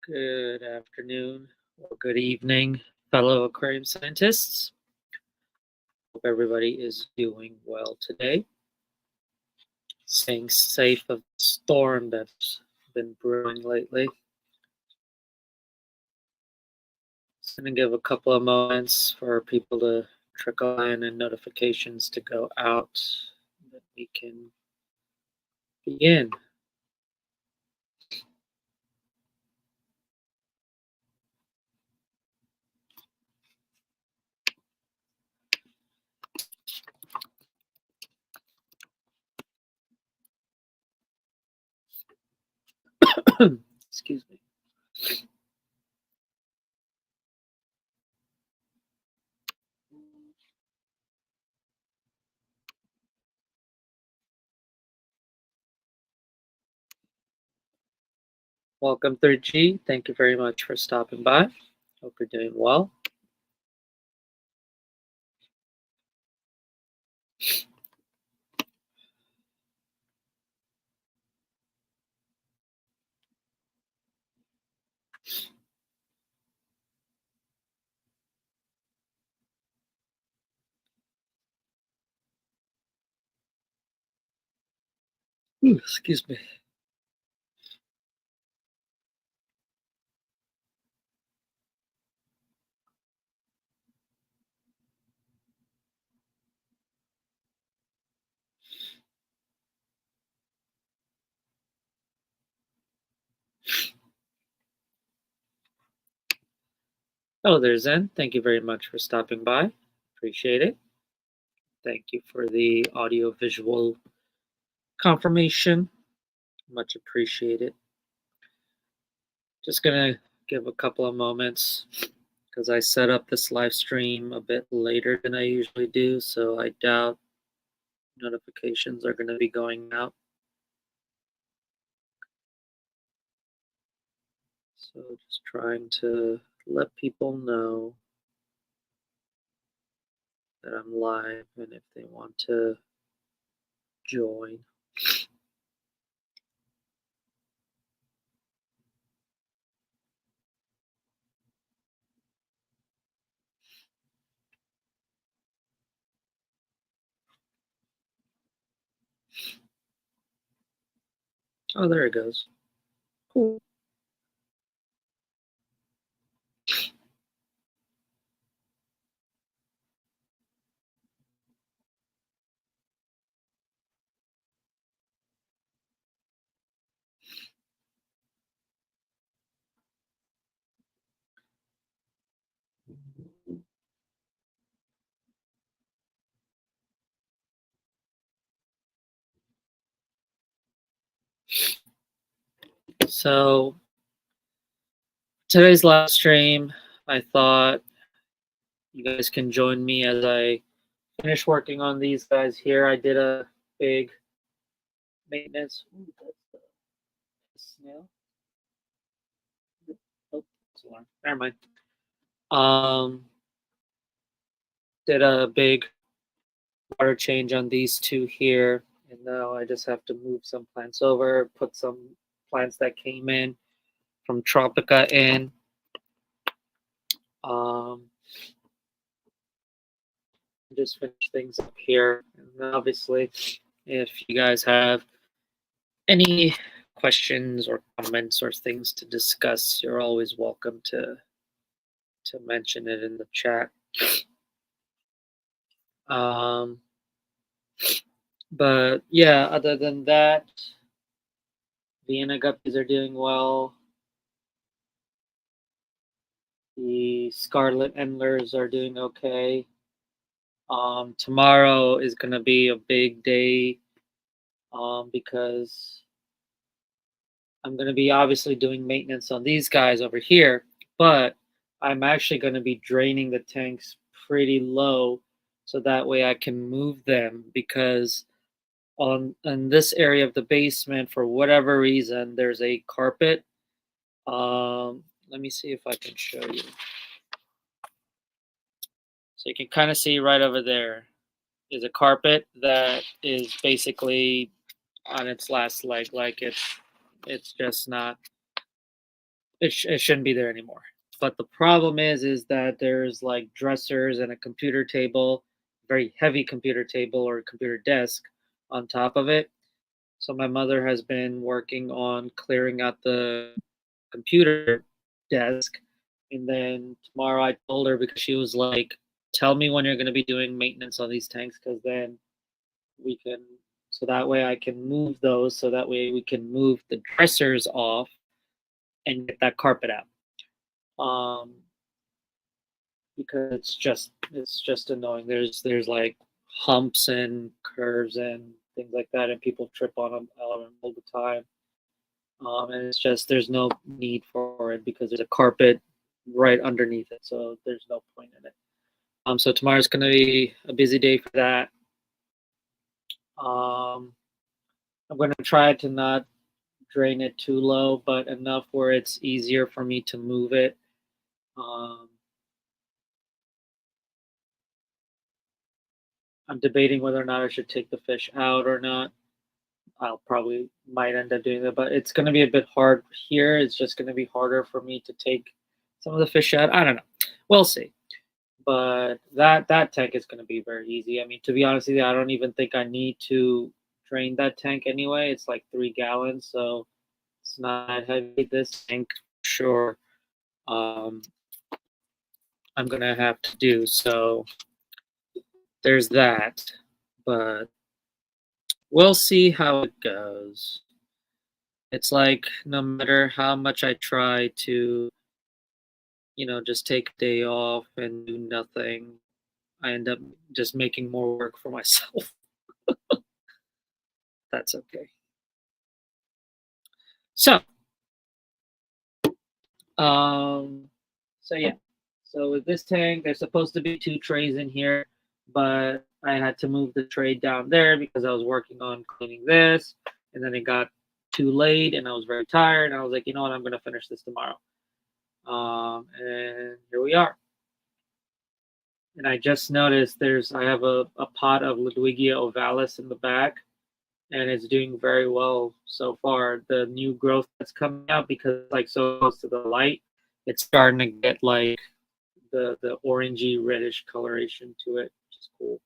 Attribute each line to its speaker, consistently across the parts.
Speaker 1: Good afternoon or good evening, fellow aquarium scientists. Hope everybody is doing well today. Staying safe of the storm that's been brewing lately. Just going to give a couple of moments for people to trickle in and notifications to go out that we can begin. Excuse me. Welcome 3G. Thank you very much for stopping by. Hope you're doing well. Ooh, excuse me. Oh, there's Zen. Thank you very much for stopping by. Appreciate it. Thank you for the audio visual confirmation. Much appreciated. Just gonna give a couple of moments because I set up this live stream a bit later than I usually do, so I doubt notifications are gonna be going out. So just trying to let people know that I'm live and if they want to join. Oh, there it goes. Cool. So today's live stream, I thought you guys can join me as I finish working on these guys here. I did a big maintenance. Ooh, that's the snail. Oh, it's alarm. Never mind. Did a big water change on these two here, and now I just have to move some plants over, put some plants that came in from Tropica in. Just finish things up here. And obviously, if you guys have any questions or comments or things to discuss, you're always welcome to mention it in the chat. But yeah, other than that, Vienna guppies are doing well. The scarlet endlers are doing okay. Tomorrow is going to be a big day because I'm going to be obviously doing maintenance on these guys over here, but I'm actually going to be draining the tanks pretty low so that way I can move them because in this area of the basement, for whatever reason, there's a carpet. Let me see if I can show you. So you can kind of see right over there is a carpet that is basically on its last leg, like it's just not it shouldn't be there anymore. But the problem is that there's like dressers and a computer table, very heavy computer table or computer desk on top of it. So my mother has been working on clearing out the computer desk. And then tomorrow I told her because she was like, tell me when you're going to be doing maintenance on these tanks because then we can, so that way I can move those, so that way we can move the dressers off and get that carpet out. Um, because it's just annoying. There's like humps and curves and things like that, and people trip on them all the time. And it's just there's no need for it because there's a carpet right underneath it, so there's no point in it. So tomorrow's gonna be a busy day for that. Um, I'm gonna try to not drain it too low, but enough where it's easier for me to move it. Um, I'm debating whether or not I should take the fish out or not. I'll probably might end up doing that, but it's going to be a bit hard here. It's just going to be harder for me to take some of the fish out. I don't know. We'll see. But that tank is going to be very easy. I mean, to be honest with you, I don't even think I need to drain that tank anyway. It's like 3 gallons, so it's not heavy. This tank, sure, um, I'm going to have to do. So there's that. But we'll see how it goes. It's like no matter how much I try to, just take a day off and do nothing, I end up just making more work for myself. That's okay. So, um, so yeah. So with this tank, there's supposed to be 2 trays in here, but I had to move the tray down there because I was working on cleaning this, and then it got too late, and I was very tired, and I was like, you know what, I'm gonna finish this tomorrow. And here we are. And I just noticed I have a pot of Ludwigia ovalis in the back, and it's doing very well so far. The new growth that's coming out because it's like so close to the light, it's starting to get like the orangey reddish coloration to it, which is cool.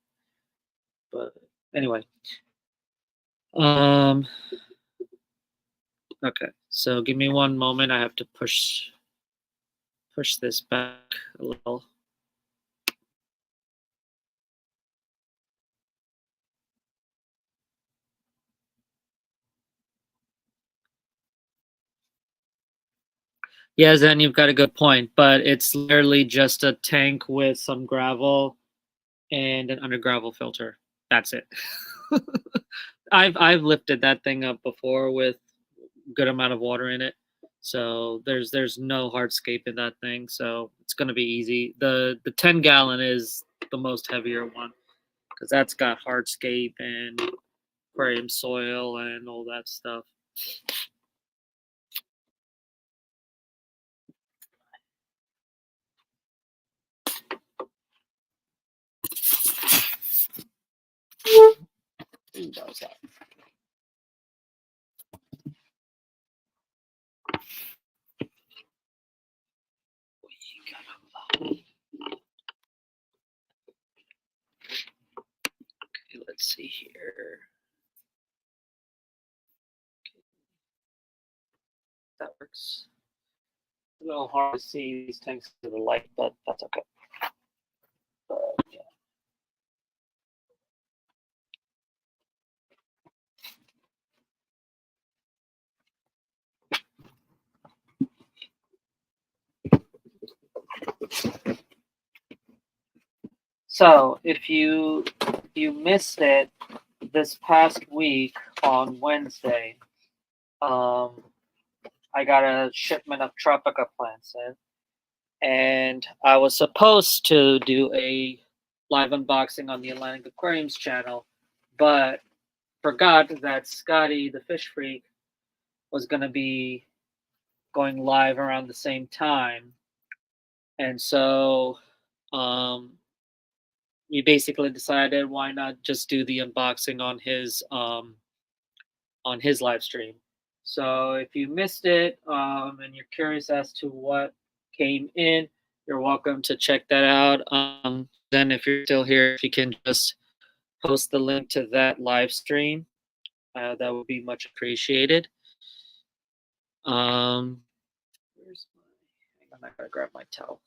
Speaker 1: But anyway, um, okay. So give me one moment. I have to push this back a little. Yeah, Zen, you've got a good point, but it's literally just a tank with some gravel and an under gravel filter. That's it. I've lifted that thing up before with good amount of water in it. So there's no hardscape in that thing, so it's gonna be easy. The 10 gallon is the most heavier one because that's got hardscape and aquarium soil and all that stuff. That was that. Okay, let's see here. That works. A little hard to see these tanks to the light, but that's okay. But, yeah. So if you missed it this past week on Wednesday, um, I got a shipment of Tropica plants in, and I was supposed to do a live unboxing on the Atlantic Aquariums channel, but forgot that Scotty the fish freak was going to be going live around the same time, and so um, we basically decided why not just do the unboxing on his live stream. So if you missed it and you're curious as to what came in, you're welcome to check that out. Then if you're still here, if you can just post the link to that live stream, that would be much appreciated. Where's my? Hang on, I gotta grab my towel.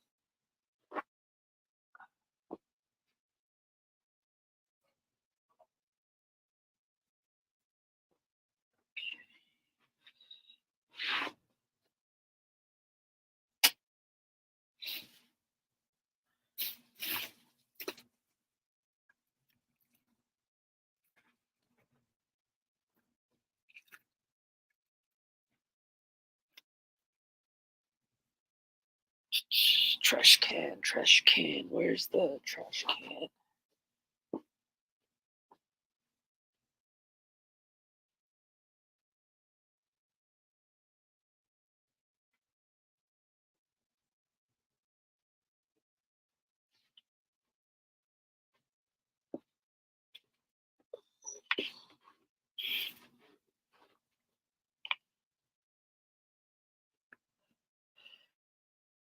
Speaker 1: Trash can, trash can. Where's the trash can?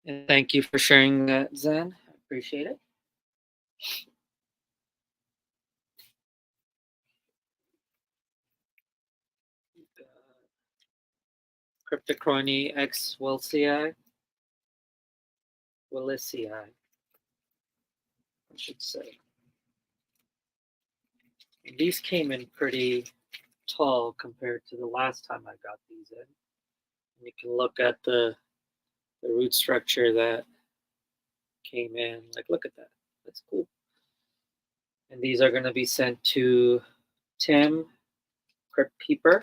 Speaker 1: And thank you for sharing that, Zen. I appreciate it. Cryptochrony X Willisii, I should say. And these came in pretty tall compared to the last time I got these in. And you can look at the root structure that came in. Like, look at that. That's cool. And these are going to be sent to Tim Crypt Keeper.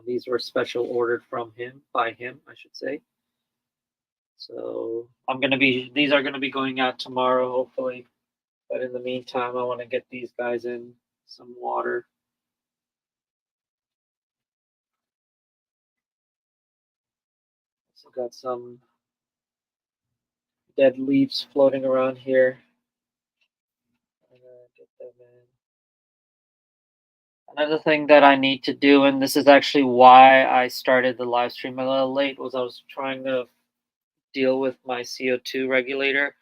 Speaker 1: These were special ordered from him, by him, I should say. So these are gonna be going out tomorrow, hopefully. But in the meantime, I want to get these guys in some water. So got some dead leaves floating around here. I'm gonna get them in. Another thing that I need to do, and this is actually why I started the live stream a little late, was I was trying to deal with my CO2 regulator.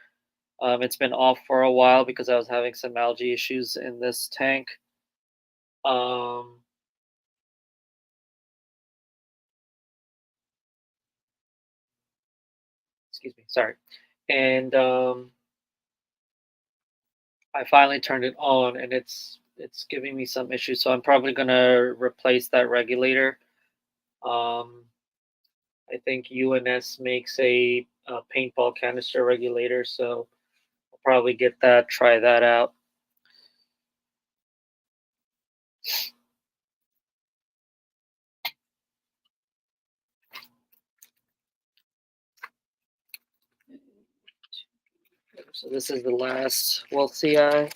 Speaker 1: It's been off for a while because I was having some algae issues in this tank. Um, Excuse me, sorry. And I finally turned it on, and it's giving me some issues. So I'm probably gonna replace that regulator. Um, I think UNS makes a paintball canister regulator, so I'll probably get that. Try that out. So this is the last. Well, CI.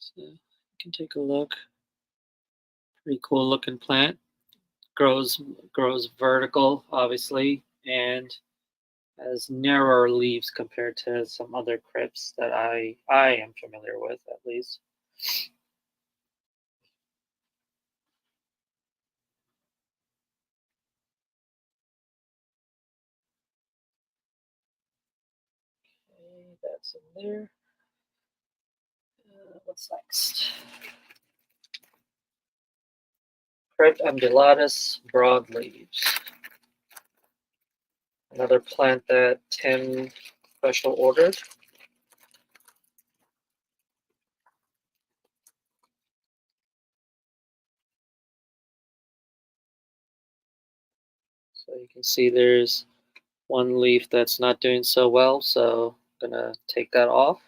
Speaker 1: So you can take a look. Pretty cool looking plant. Grows vertical, obviously, and has narrower leaves compared to some other crypts that I am familiar with, at least. Okay, that's in there. What's next? Crypt undulatus broadleaves. Another plant that Tim special ordered. So you can see there's one leaf that's not doing so well, so I'm gonna take that off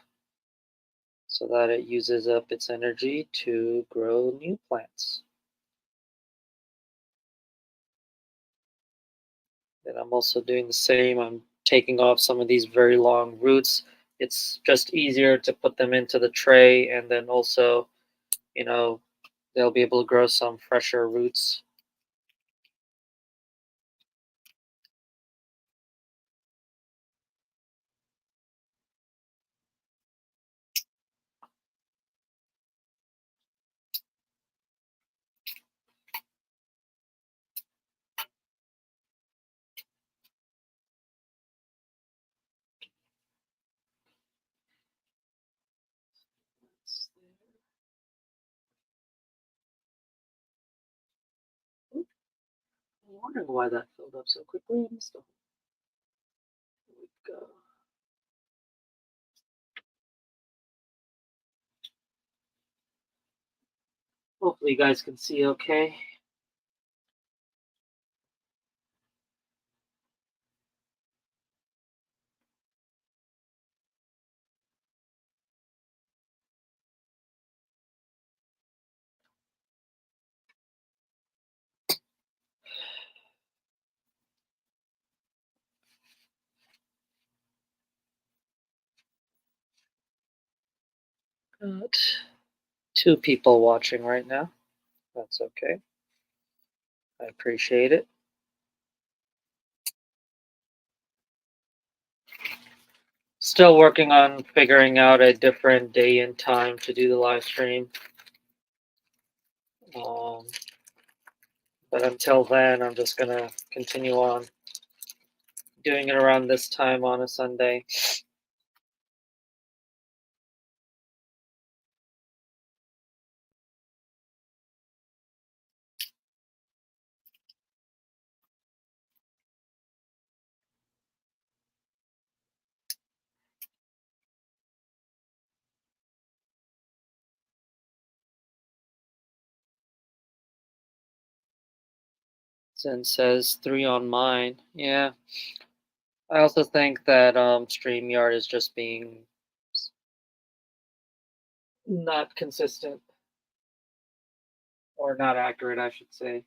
Speaker 1: so that it uses up its energy to grow new plants. And I'm also doing the same. I'm taking off some of these very long roots. It's just easier to put them into the tray, and then also, you know, they'll be able to grow some fresher roots. I'm wondering why that filled up so quickly. I missed a hole. Here we go. Hopefully you guys can see okay. Got 2 people watching right now. That's okay. I appreciate it. Still working on figuring out a different day and time to do the live stream. Um, but until then, I'm just gonna continue on doing it around this time on a Sunday. Zen says 3 on mine. Yeah. I also think that StreamYard is just being not consistent, or not accurate, I should say.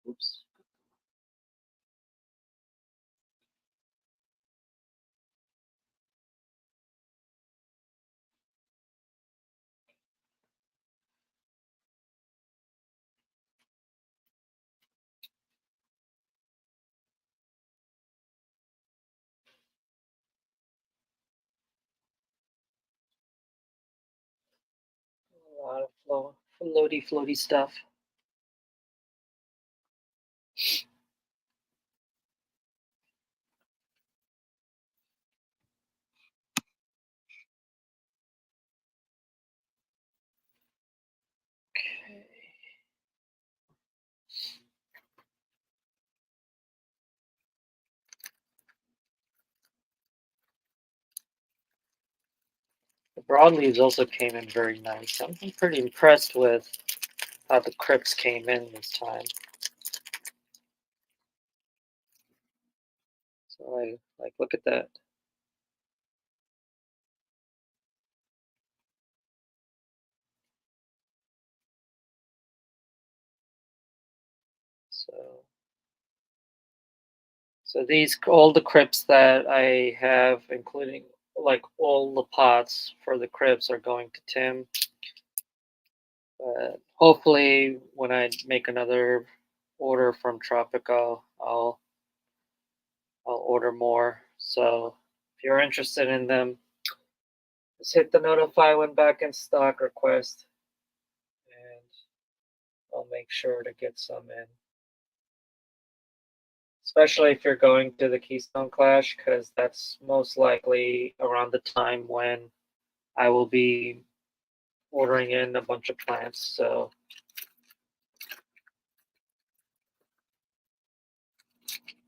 Speaker 1: Oops. A lot of floaty stuff. Okay. The broadleaves also came in very nice. I'm pretty impressed with how the crypts came in this time. So like look at that. So these all the crypts that I have, including like all the pots for the crypts, are going to Tim. But hopefully, when I make another order from Tropico, I'll order more. So if you're interested in them, just hit the notify when back in stock request, and I'll make sure to get some in. Especially if you're going to the Keystone Clash, because that's most likely around the time when I will be ordering in a bunch of plants. So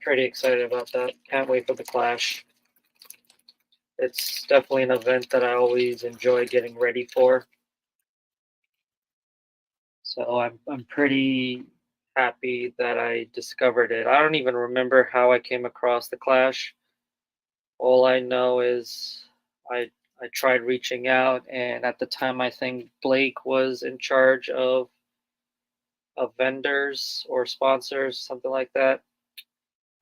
Speaker 1: pretty excited about that. Can't wait for the Clash. It's definitely an event that I always enjoy getting ready for. So I'm pretty happy that I discovered it. I don't even remember how I came across the Clash. All I know is I I tried reaching out, and at the time I think Blake was in charge of vendors or sponsors, something like that.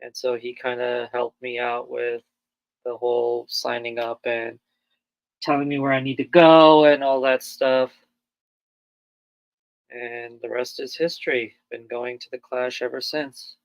Speaker 1: And so he kind of helped me out with the whole signing up and telling me where I need to go and all that stuff. And the rest is history. Been going to the Clash ever since.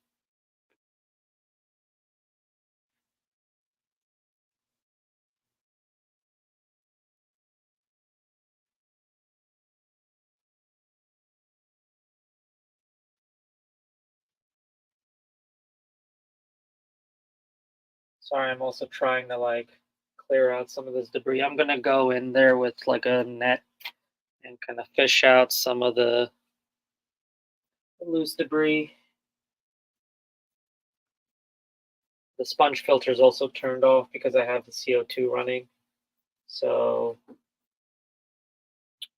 Speaker 1: Sorry, I'm also trying to like clear out some of this debris. I'm gonna go in there with like a net and kind of fish out some of the loose debris. The sponge filter is also turned off because I have the CO2 running. So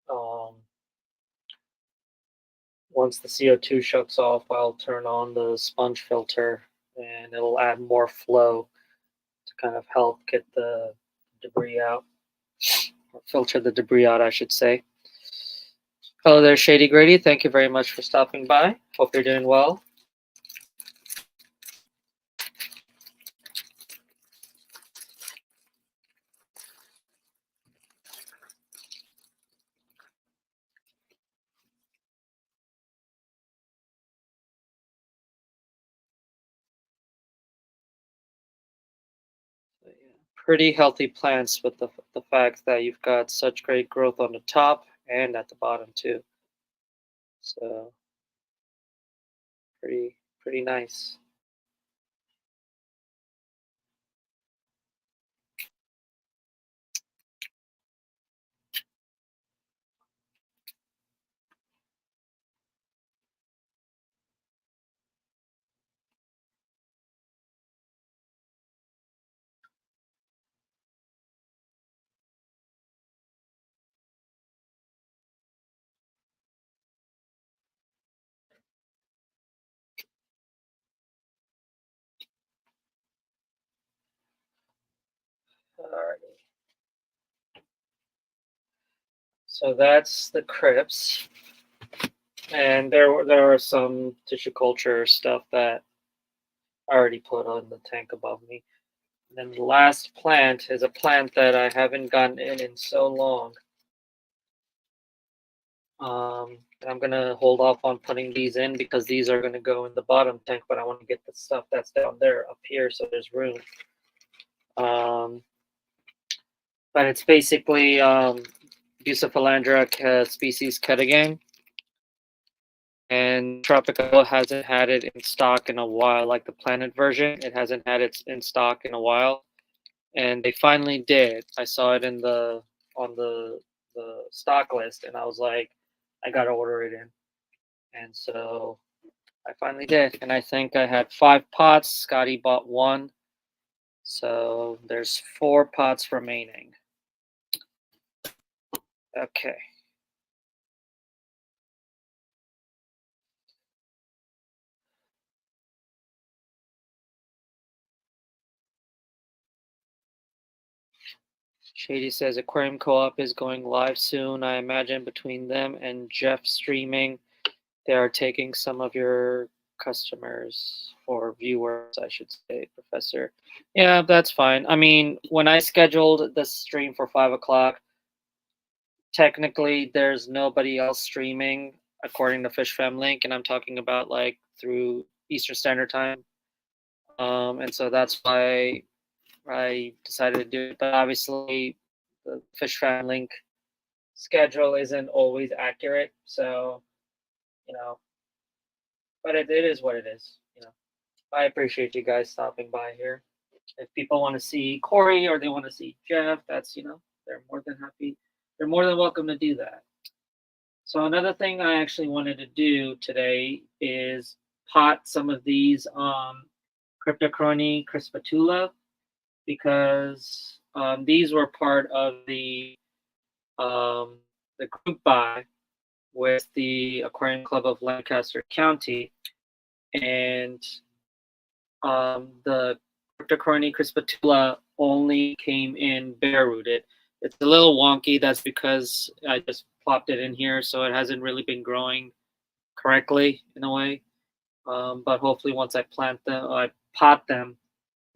Speaker 1: um, once the CO2 shuts off, I'll turn on the sponge filter and it'll add more flow to kind of help get the debris out, or filter the debris out, I should say. Hello there, Shady Grady. Thank you very much for stopping by. Hope you're doing well. So, yeah, pretty healthy plants with the fact that you've got such great growth on the top and at the bottom too. So pretty nice. Alrighty. So that's the crypts, and there are some tissue culture stuff that I already put on the tank above me. And then the last plant is a plant that I haven't gotten in so long. And I'm gonna hold off on putting these in because these are gonna go in the bottom tank, but I want to get the stuff that's down there up here so there's room. Um, but it's basically Bucephalandra species Ketagame, and Tropical hasn't had it in stock in a while, like the Planet version. It hasn't had it in stock in a while, and they finally did. I saw it in the on the stock list, and I was like, I gotta order it in, and so I finally did. And I think I had 5 pots. Scotty bought one, so there's 4 pots remaining. Okay. Shady says Aquarium Co-op is going live soon. I imagine between them and Jeff streaming, they are taking some of your customers or viewers, I should say, Professor. Yeah, that's fine. I mean, when I scheduled the stream for 5 o'clock, technically there's nobody else streaming according to FishFam Link, and I'm talking about like through Eastern Standard Time. And so that's why I decided to do it. But obviously, the FishFam Link schedule isn't always accurate, so you know, but it is what it is. I appreciate you guys stopping by here. If people want to see Corey or they want to see Jeff, that's they're more than happy. They're more than welcome to do that. So another thing I actually wanted to do today is pot some of these Cryptochrony crispatula, because these were part of the group buy with the Aquarium Club of Lancaster County, and the Cryptocoryne crispitula only came in bare rooted. It's a little wonky. That's because I just plopped it in here, so it hasn't really been growing correctly in a way. But hopefully, once I plant them, I pot them,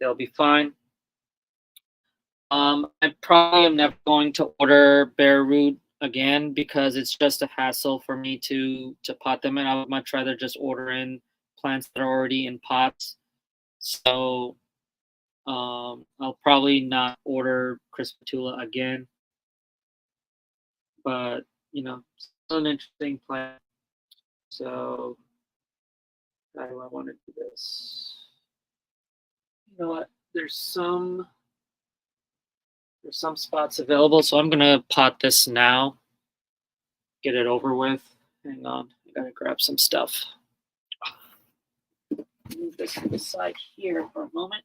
Speaker 1: they'll be fine. I probably am never going to order bare root again because it's just a hassle for me to pot them in. I would much rather just order in plants that are already in pots. So I'll probably not order crispitula again, but you know, still an interesting plant. So how do I want to do this? You know what? There's some spots available, so I'm gonna pot this now. Get it over with. Hang on, I gotta grab some stuff. Move this to the side here for a moment.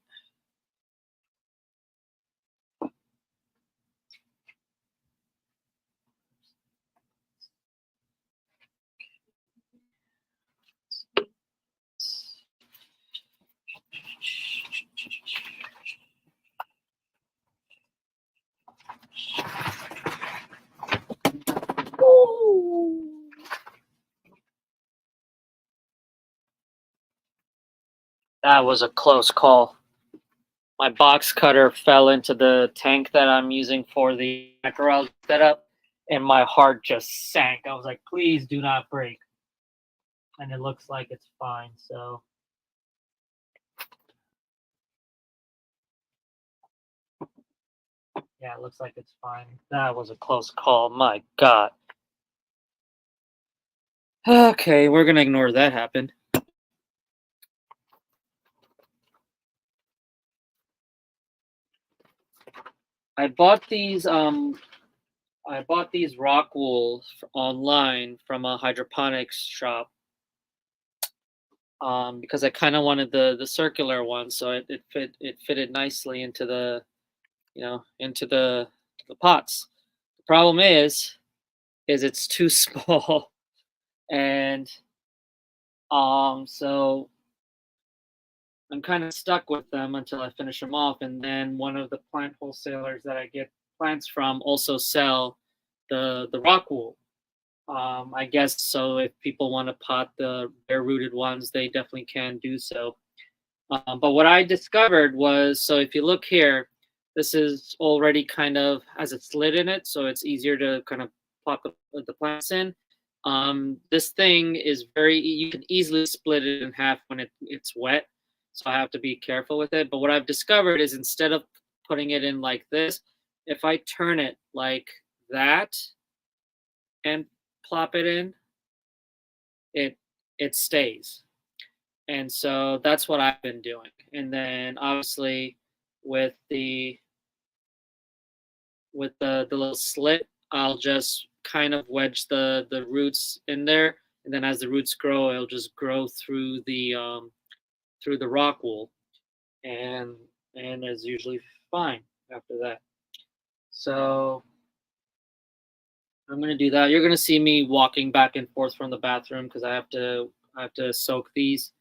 Speaker 1: That was a close call. My box cutter fell into the tank that I'm using for the mackerel setup, and my heart just sank. I was like, please do not break. And it looks like it's fine, so. Yeah, it looks like it's fine. That was a close call. My God. Okay, we're gonna ignore that happened. I bought these rock wool online from a hydroponics shop because I kind of wanted the circular one, so it fitted nicely into the into the pots. The problem is it's too small, and so I'm kind of stuck with them until I finish them off. And then one of the plant wholesalers that I get plants from also sell the rock wool. I guess so. If people want to pot the bare rooted ones, they definitely can do so. But what I discovered was, so if you look here, this is already kind of has a slit in it, so it's easier to kind of plop the plants in. This thing is you can easily split it in half when it's wet, so I have to be careful with it. But what I've discovered is instead of putting it in like this, if I turn it like that and plop it in, it stays. And so that's what I've been doing. And then obviously with the little slit, I'll just kind of wedge the roots in there, and then as the roots grow, it'll just grow through the rock wool, and it's usually fine after that. So I'm gonna do that. You're gonna see me walking back and forth from the bathroom because I have to soak these.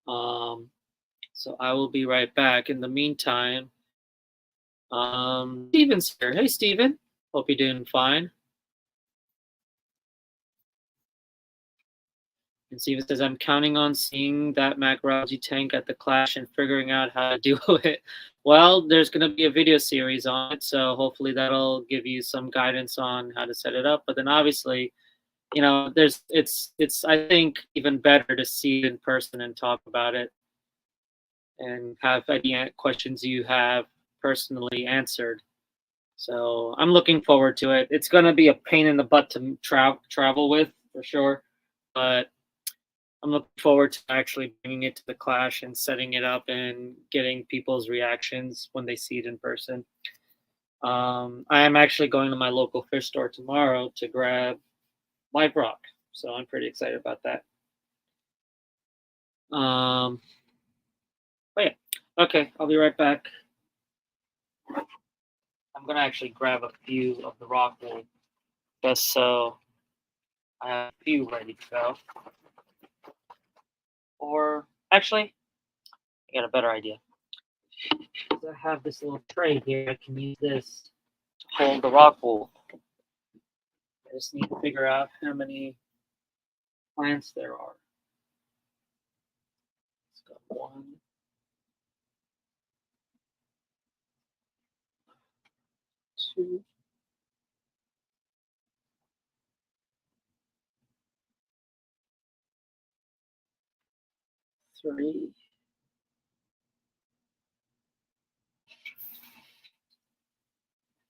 Speaker 1: So I will be right back. In the meantime, Steven's here. Hey, Steven. Hope you're doing fine. And Steven says, I'm counting on seeing that macroalgae tank at the Clash and figuring out how to do it. Well, there's going to be a video series on it, so hopefully that'll give you some guidance on how to set it up. But then obviously, you know, it's I think even better to see it in person and talk about it and have any questions you have personally answered. So I'm looking forward to it. It's going to be a pain in the butt to travel with for sure, but I'm looking forward to actually bringing it to the Clash and setting it up and getting people's reactions when they see it in person. I am actually going to my local fish store tomorrow to grab live rock, so I'm pretty excited about that. But yeah, okay, I'll be right back. I'm gonna actually grab a few of the rock wool just so I have a few ready to go. Or actually, I got a better idea. I have this little tray here. I can use this to hold the rock wool. I just need to figure out how many plants there are. Let's go 1, 2, 3.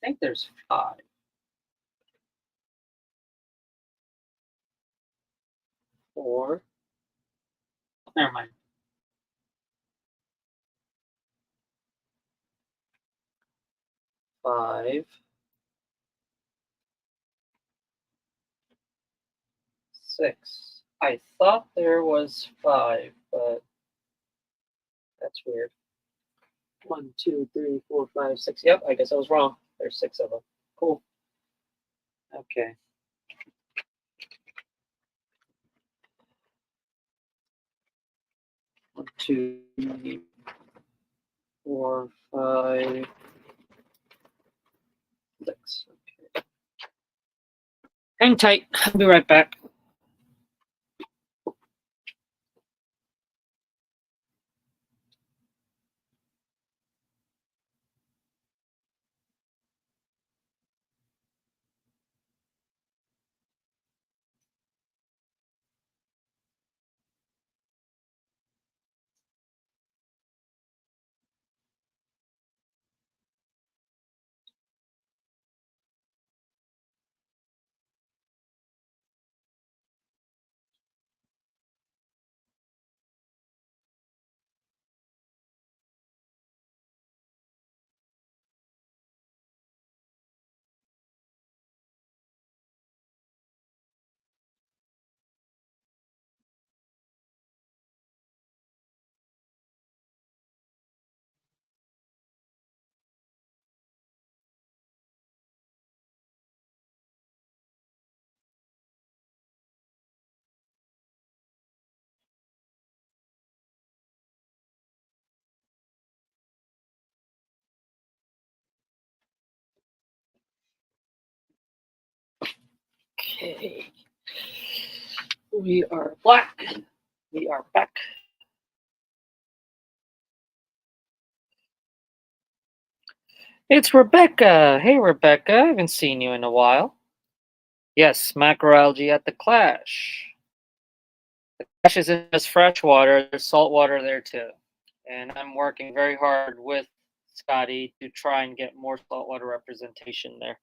Speaker 1: I think there's 5. 4. Never mind. 5, 6. I thought there was 5, but that's weird. 1, 2, 3, 4, 5, 6. Yep, I guess I was wrong. There's 6 of them. Cool. Okay. 1, 2, 3, 4, 5, 6. Okay. Hang tight. I'll be right back. Okay. We are black. We are back. It's Rebecca. Hey, Rebecca. I haven't seen you in a while. Yes, macroalgae at the Clash. The Clash isn't just fresh water, there's salt water there too. And I'm working very hard with Scotty to try and get more saltwater representation there.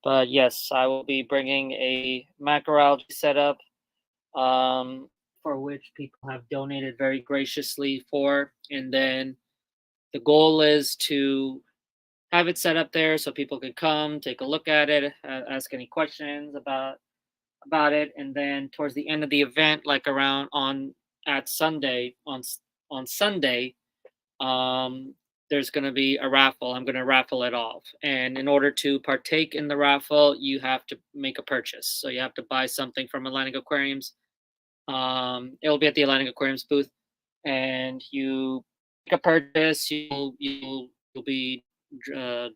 Speaker 1: But yes, I will be bringing a macroalgae setup, for which people have donated very graciously for. And then the goal is to have it set up there so people can come, take a look at it, ask any questions about it, and then towards the end of the event, like around on at Sunday on Sunday, um, there's going to be a raffle. I'm going to raffle it off, and in order to partake in the raffle, you have to make a purchase. So you have to buy something from Atlantic Aquariums. It'll be at the Atlantic Aquariums booth, and you make a purchase. You'll be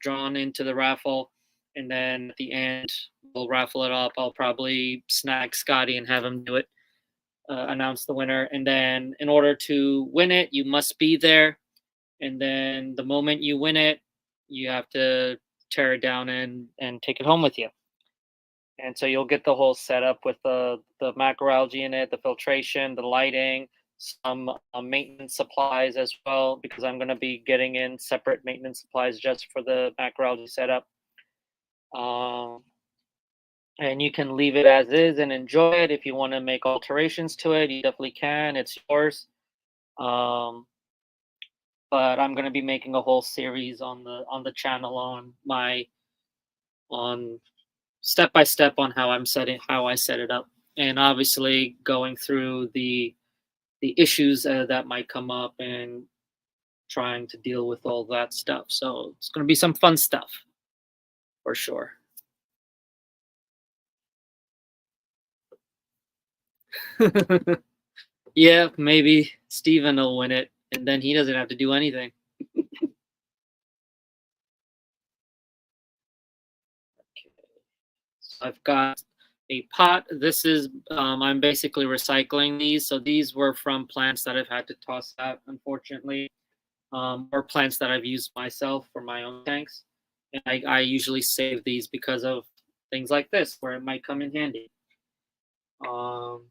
Speaker 1: drawn into the raffle, and then at the end we'll raffle it off. I'll probably snag Scotty and have him do it, announce the winner, and then in order to win it, you must be there. And then the moment you win it, you have to tear it down and take it home with you. And so you'll get the whole setup with the macroalgae in it, the filtration, the lighting, some maintenance supplies as well, because I'm going to be getting in separate maintenance supplies just for the macroalgae setup. And you can leave it as is and enjoy it. If you want to make alterations to it, you definitely can. It's yours. But I'm going to be making a whole series on the channel on step by step on how I set it up, and obviously going through the issues that might come up and trying to deal with all that stuff. So it's going to be some fun stuff for sure. Yeah, maybe Steven will win it, and then he doesn't have to do anything. So I've got a pot. This is I'm basically recycling these. So these were from plants that I've had to toss out, unfortunately, or plants that I've used myself for my own tanks. And I usually save these because of things like this, where it might come in handy. Um,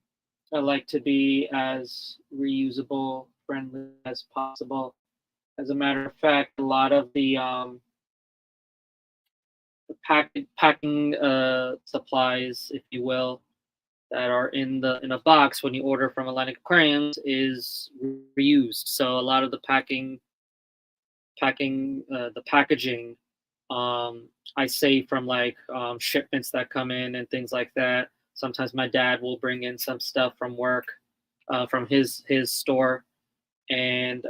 Speaker 1: I like to be as reusable friendly as possible. As a matter of fact, a lot of the packing supplies, if you will, that are in a box when you order from Atlantic Aquariums is reused. So a lot of the the packaging, I save from like shipments that come in and things like that. Sometimes my dad will bring in some stuff from work, from his store, and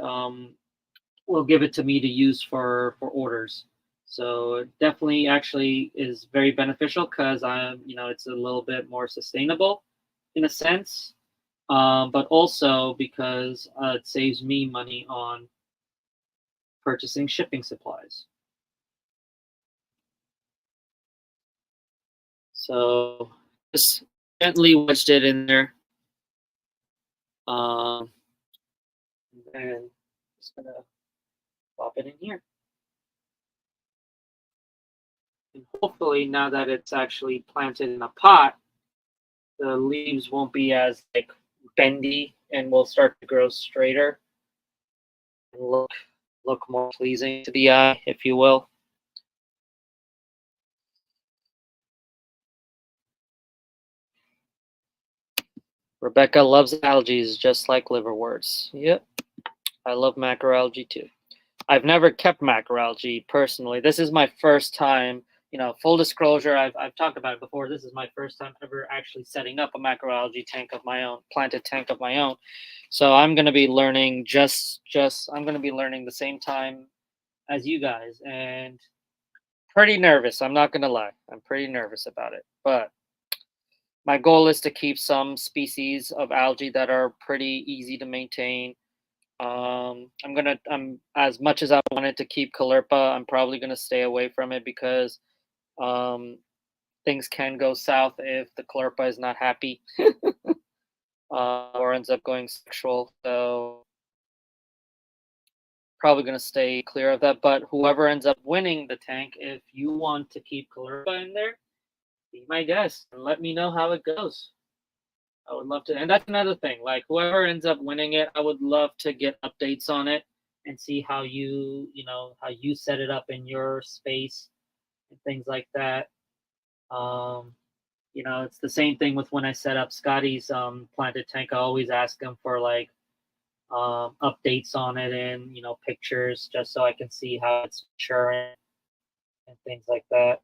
Speaker 1: will give it to me to use for orders. So it definitely actually is very beneficial because I'm, it's a little bit more sustainable in a sense, but also because it saves me money on purchasing shipping supplies. So just gently wedged it in there, um, and just gonna pop it in here. And hopefully, now that it's actually planted in a pot, the leaves won't be as like bendy and will start to grow straighter and look more pleasing to the eye, if you will. Rebecca loves algae just like liverworts. Yep, I love macroalgae too. I've never kept macroalgae personally. This is my first time. Full disclosure, I've talked about it before. This is my first time ever actually setting up a macroalgae tank of my own, planted tank of my own. So I'm going to be learning I'm going to be learning the same time as you guys, and pretty nervous. I'm not going to lie. I'm pretty nervous about it. But my goal is to keep some species of algae that are pretty easy to maintain. I'm as much as I wanted to keep Caulerpa, I'm probably gonna stay away from it because um, things can go south if the Caulerpa is not happy, or ends up going sexual. So probably gonna stay clear of that. But whoever ends up winning the tank, if you want to keep Caulerpa in there, be my guest and let me know how it goes. I would love to, and that's another thing. Like whoever ends up winning it, I would love to get updates on it and see how how you set it up in your space and things like that. Um, it's the same thing with when I set up Scotty's planted tank. I always ask him for like updates on it and pictures just so I can see how it's maturing and things like that.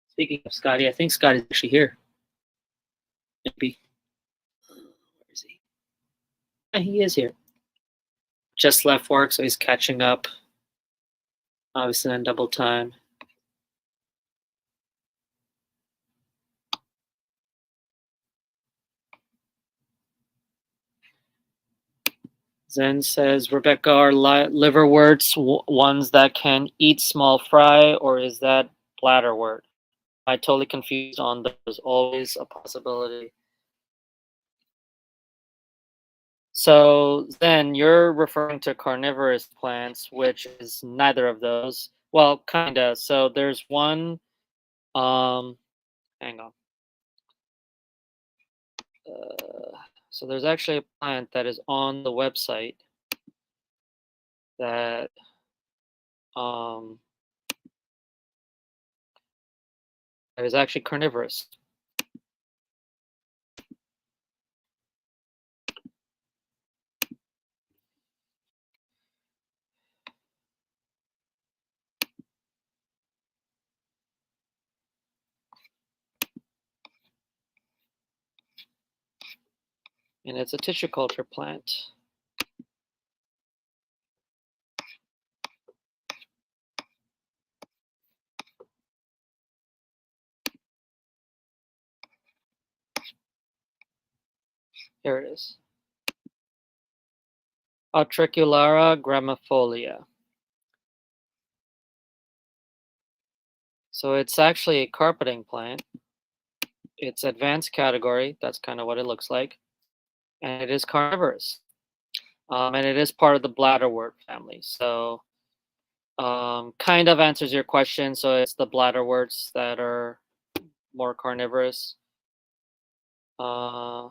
Speaker 1: Speaking of Scotty, I think Scotty's actually here. Maybe. Where is he? Yeah, he is here. Just left work, so he's catching up. Obviously on double time. Zen says, Rebecca, are liverworts ones that can eat small fry, or is that bladderwort? I totally confused on those. Always a possibility. So then you're referring to carnivorous plants, which is neither of those. Well, kinda. So there's one. Hang on. So there's actually a plant that is on the website that um is actually carnivorous. And it's a tissue culture plant. Here it is. Utriculara gramifolia. So it's actually a carpeting plant. It's advanced category. That's kind of what it looks like. And it is carnivorous. And it is part of the bladderwort family. So kind of answers your question. So it's the bladderworts that are more carnivorous. Uh,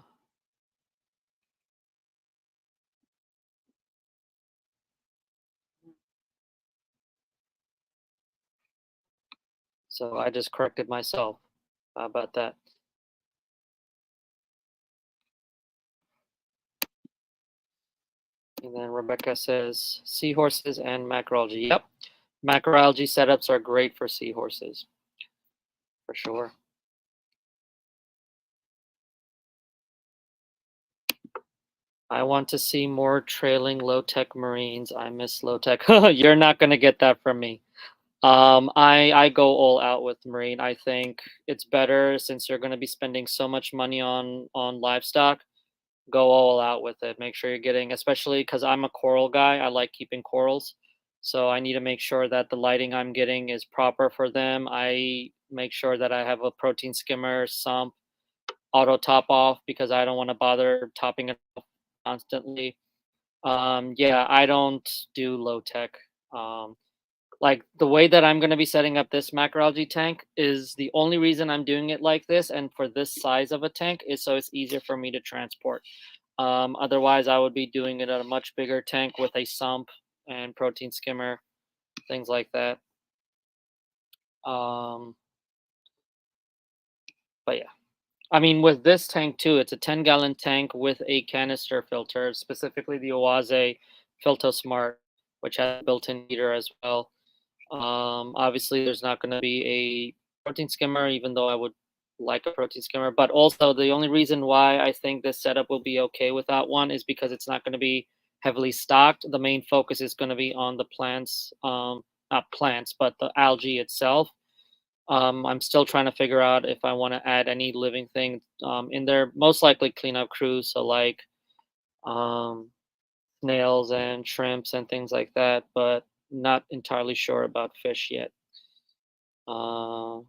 Speaker 1: so I just corrected myself. How about that? And then Rebecca says seahorses and macroalgae. Yep, macroalgae setups are great for seahorses, for sure. I want to see more trailing low-tech marines. I miss low-tech. You're not gonna get that from me. I go all out with marine. I think it's better since you're gonna be spending so much money on livestock. Go all out with it. Make sure you're getting, especially because I'm a coral guy. I like keeping corals, so I need to make sure that the lighting I'm getting is proper for them. I make sure that I have a protein skimmer, sump, auto top off because I don't want to bother topping it off constantly. Yeah, I don't do low tech. Um, like the way that I'm going to be setting up this macroalgae tank is the only reason I'm doing it like this and for this size of a tank is so it's easier for me to transport. Otherwise, I would be doing it at a much bigger tank with a sump and protein skimmer, things like that. Um, but yeah, I mean, with this tank too, it's a 10-gallon tank with a canister filter, specifically the Oase Filto Smart, which has a built-in heater as well. Obviously, there's not going to be a protein skimmer, even though I would like a protein skimmer. But also, the only reason why I think this setup will be okay without one is because it's not going to be heavily stocked. The main focus is going to be on the plants, not plants, but the algae itself. I'm still trying to figure out if I want to add any living thing in there. Most likely cleanup crews, so like um, snails and shrimps and things like that, but not entirely sure about fish yet. Uh,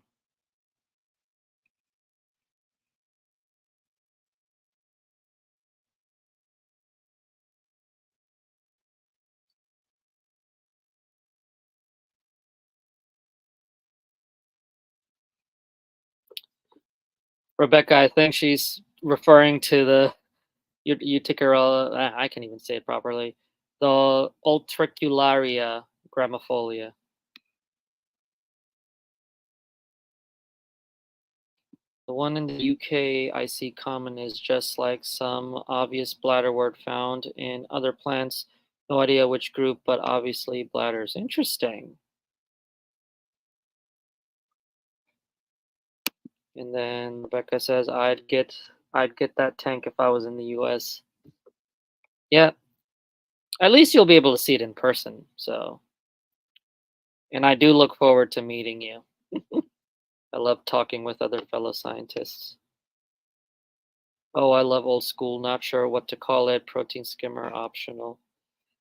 Speaker 1: Rebecca, I think she's referring to the Euticera. I can't even say it properly. The Ultricularia gramifolia. The one in the UK I see common is just like some obvious bladderwort found in other plants. No idea which group, but obviously bladders. Interesting. And then Rebecca says I'd get that tank if I was in the US. Yeah, at least you'll be able to see it in person. So, and I do look forward to meeting you. I love talking with other fellow scientists. Oh, I love old school. Not sure what to call it. Protein skimmer optional.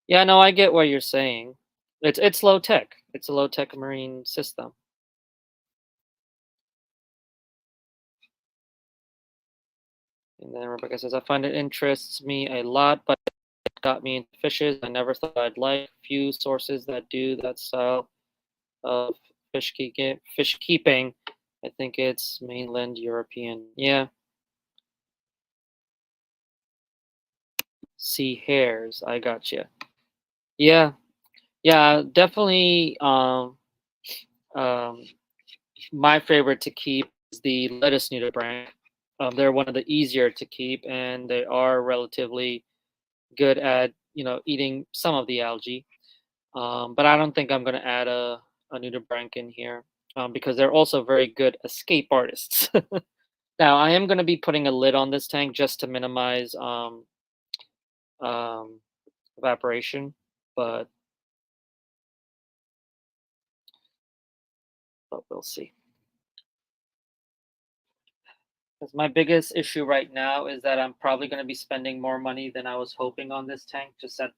Speaker 1: Yeah, no, I get what you're saying. It's low tech. It's a low tech marine system. And then Rebecca says, I find it interests me a lot, but it got me into fishes. I never thought I'd like few sources that do that style of fish keeping. I think it's mainland European. Yeah, sea hares. I got you. Yeah, yeah, definitely. Um, my favorite to keep is the lettuce nudibranch. They're one of the easier to keep, and they are relatively good at eating some of the algae. But I don't think I'm going to add a nudibranch in here because they're also very good escape artists. Now I am going to be putting a lid on this tank just to minimize um, evaporation, but we'll see. Because my biggest issue right now is that I'm probably going to be spending more money than I was hoping on this tank to set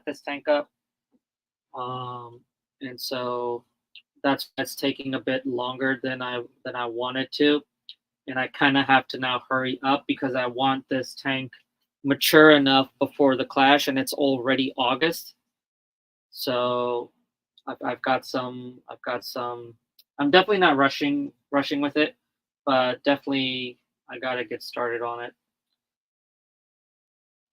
Speaker 1: this tank up. Um, and so that's taking a bit longer than I wanted to, and I kind of have to now hurry up because I want this tank mature enough before the clash, and it's already August. So I've got some. I'm definitely not rushing with it, but definitely I gotta get started on it,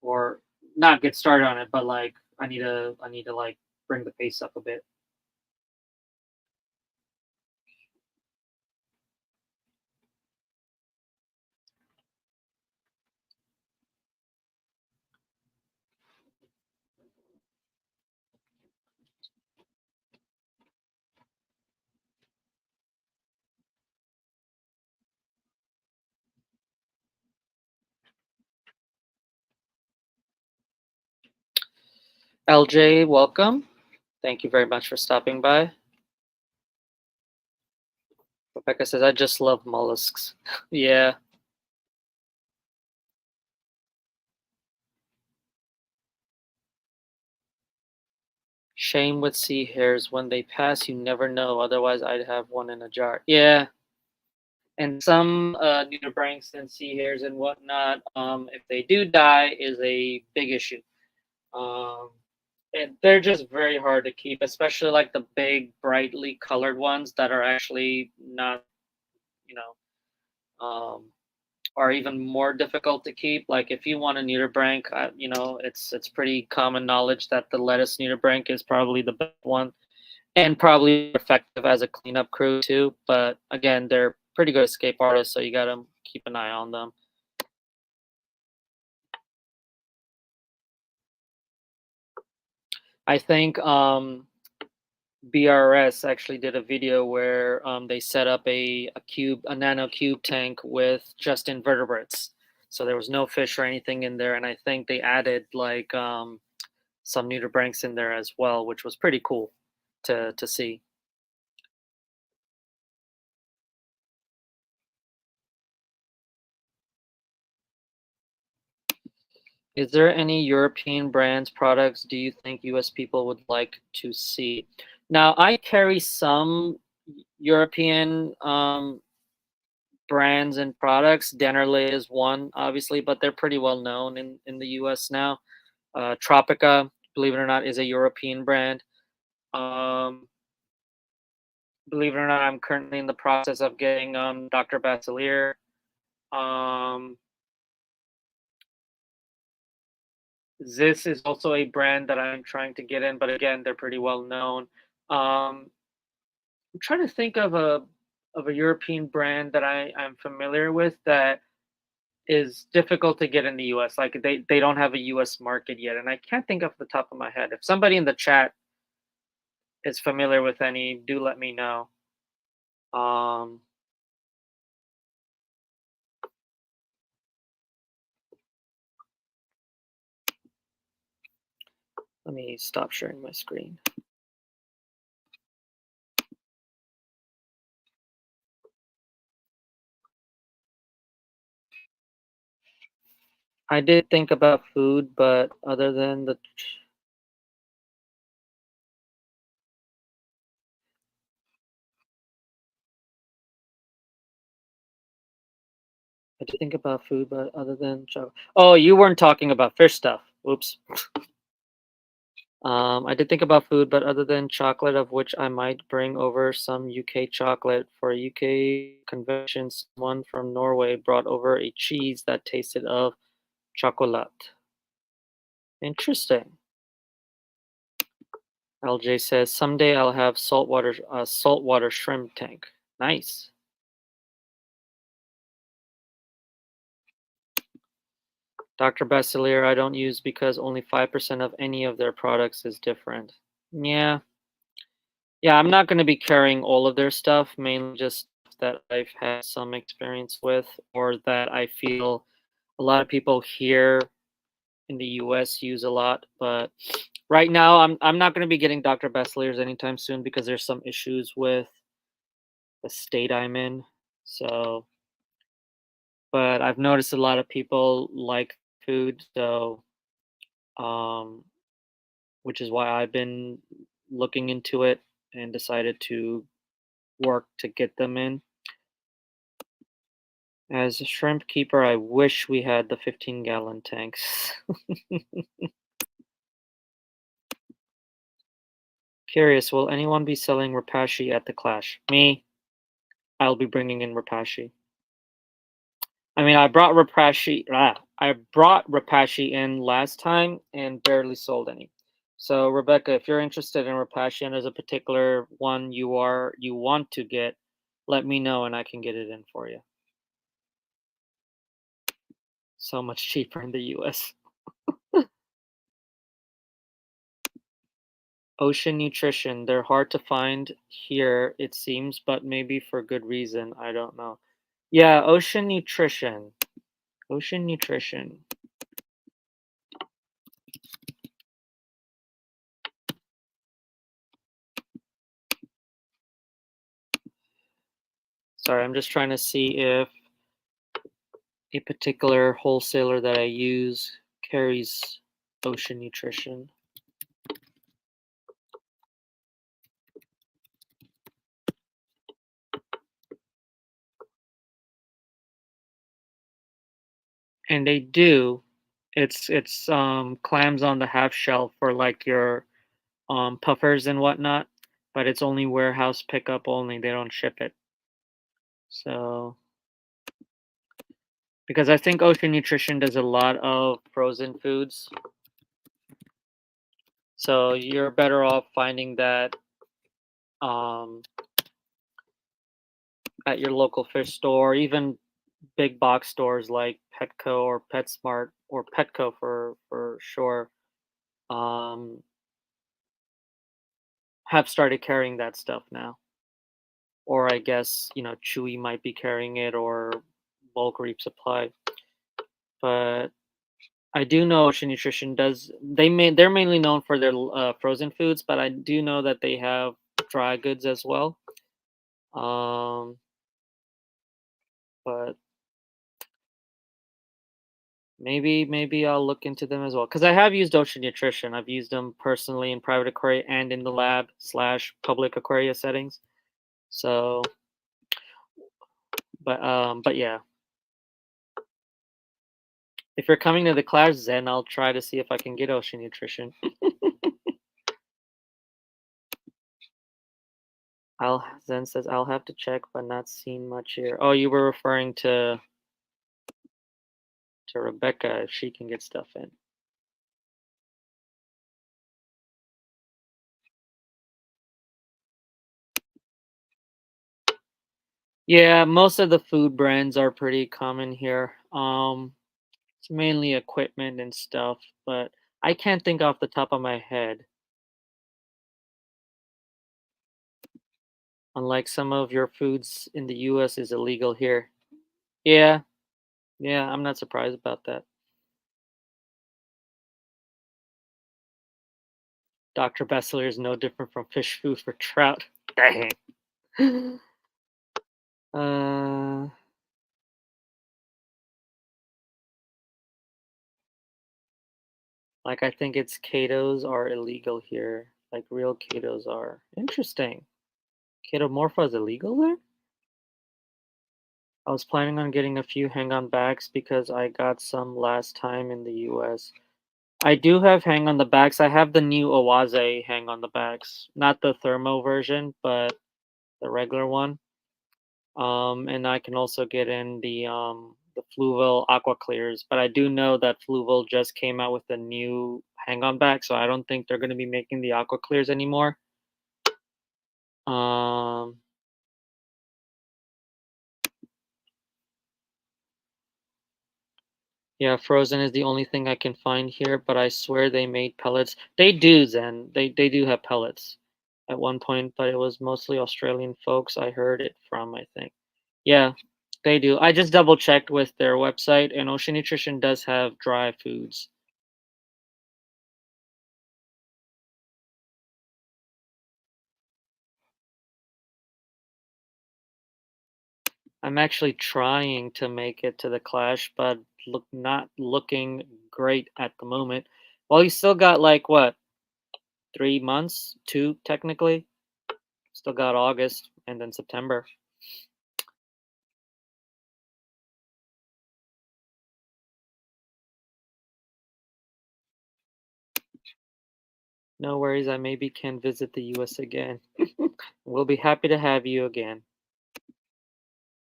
Speaker 1: or not get started on it, but like I need to like bring the pace up a bit. LJ, welcome. Thank you very much for stopping by. Rebecca says, I just love mollusks. Yeah. Shame with sea hares. When they pass, you never know. Otherwise, I'd have one in a jar. Yeah. And some nudibranchs and sea hares and whatnot, if they do die, is a big issue. Um, and they're just very hard to keep, especially like the big, brightly colored ones that are actually not, you know, are even more difficult to keep. Like if you want a nudibranch, it's pretty common knowledge that the lettuce nudibranch is probably the best one and probably effective as a cleanup crew too. But again, they're pretty good escape artists, so you gotta keep an eye on them. I think BRS actually did a video where they set up a nano cube tank with just invertebrates. So there was no fish or anything in there, and I think they added like some nudibranchs in there as well, which was pretty cool to see. Is there any European brands products do you think US people would like to see? Now, I carry some European brands and products. Dennerle is one, obviously, but they're pretty well known in the US now. Tropica, believe it or not, is a European brand. Um, believe it or not, I'm currently in the process of getting Dr. Basilier. Um, this is also a brand that I'm trying to get in, but again, they're pretty well known. I'm trying to think of a European brand that I'm familiar with that is difficult to get in the US. Like they don't have a US market yet, and I can't think off the top of my head. If somebody in the chat is familiar with any, do let me know. Um, let me stop sharing my screen. I did think about food, but other than the I did think about food, but other than chocolate. Oh, you weren't talking about fish stuff. Oops. I did think about food, but other than chocolate, of which I might bring over some UK chocolate for a UK convention, someone from Norway brought over a cheese that tasted of chocolate. Interesting. LJ says someday I'll have saltwater shrimp tank. Nice. Dr. Bastelier I don't use because only 5% of any of their products is different. Yeah. Yeah, I'm not going to be carrying all of their stuff, mainly just that I've had some experience with or that I feel a lot of people here in the US use a lot. But right now I'm not going to be getting Dr. Bestlier's anytime soon because there's some issues with the state I'm in. So but I've noticed a lot of people like food, so um, which is why I've been looking into it and decided to work to get them in. As a shrimp keeper, I wish we had the 15-gallon tanks. Curious, will anyone be selling Rapashi at the Clash? Me, I'll be bringing in Rapashi. I mean, I brought Rapashi in last time and barely sold any. So, Rebecca, if you're interested in Rapashi and there's a particular one you want to get, let me know and I can get it in for you. So much cheaper in the US. Ocean Nutrition, they're hard to find here, it seems, but maybe for good reason. I don't know. Yeah, Ocean Nutrition. Ocean Nutrition. Sorry, I'm just trying to see if a particular wholesaler that I use carries Ocean Nutrition. And they do. It's clams on the half shell for like your puffers and whatnot, but it's only warehouse pickup only. They don't ship it. So because I think Ocean Nutrition does a lot of frozen foods. So you're better off finding that um, at your local fish store, even big box stores like Petco or PetSmart or Petco for sure, um, have started carrying that stuff now. Or I guess Chewy might be carrying it or Bulk Reap Supply. But I do know Ocean Nutrition does. They're mainly known for their frozen foods, but I do know that they have dry goods as well. Um, but maybe I'll look into them as well because I have used Ocean Nutrition. I've used them personally in private aquaria and in the lab slash public aquaria settings. So, but yeah, if you're coming to the class, then I'll try to see if I can get Ocean Nutrition. Zen says I'll have to check, but not seen much here. Oh, you were referring to Rebecca if she can get stuff in. Yeah, most of the food brands are pretty common here. It's mainly equipment and stuff, but I can't think off the top of my head. Unlike some of your foods in the US is illegal here. Yeah, yeah, I'm not surprised about that. Dr. Bessler is no different from fish food for trout. Dang. uh like I think it's Katos are illegal here. Like real Katos are. Interesting. Katomorpha is illegal there? I was planning on getting a few hang-on bags because I got some last time in the US. I do have hang on the backs. I have the new Awaze hang on the backs. Not the thermo version, but the regular one. And I can also get in the Fluval Aqua Clears, but I do know that Fluval just came out with a new hang on back, so I don't think they're gonna be making the Aqua Clears anymore. Um Yeah, frozen is the only thing I can find here, but I swear they made pellets. They do, Zen. They do have pellets at one point, but it was mostly Australian folks I heard it from, I think. Yeah, they do. I just double checked with their website, and Ocean Nutrition does have dry foods. I'm actually trying to make it to the Clash, but not looking great at the moment. Well, you still got like what, 3 months, two technically. Still got August and then September. No worries, I maybe can visit the US again. We'll be happy to have you again.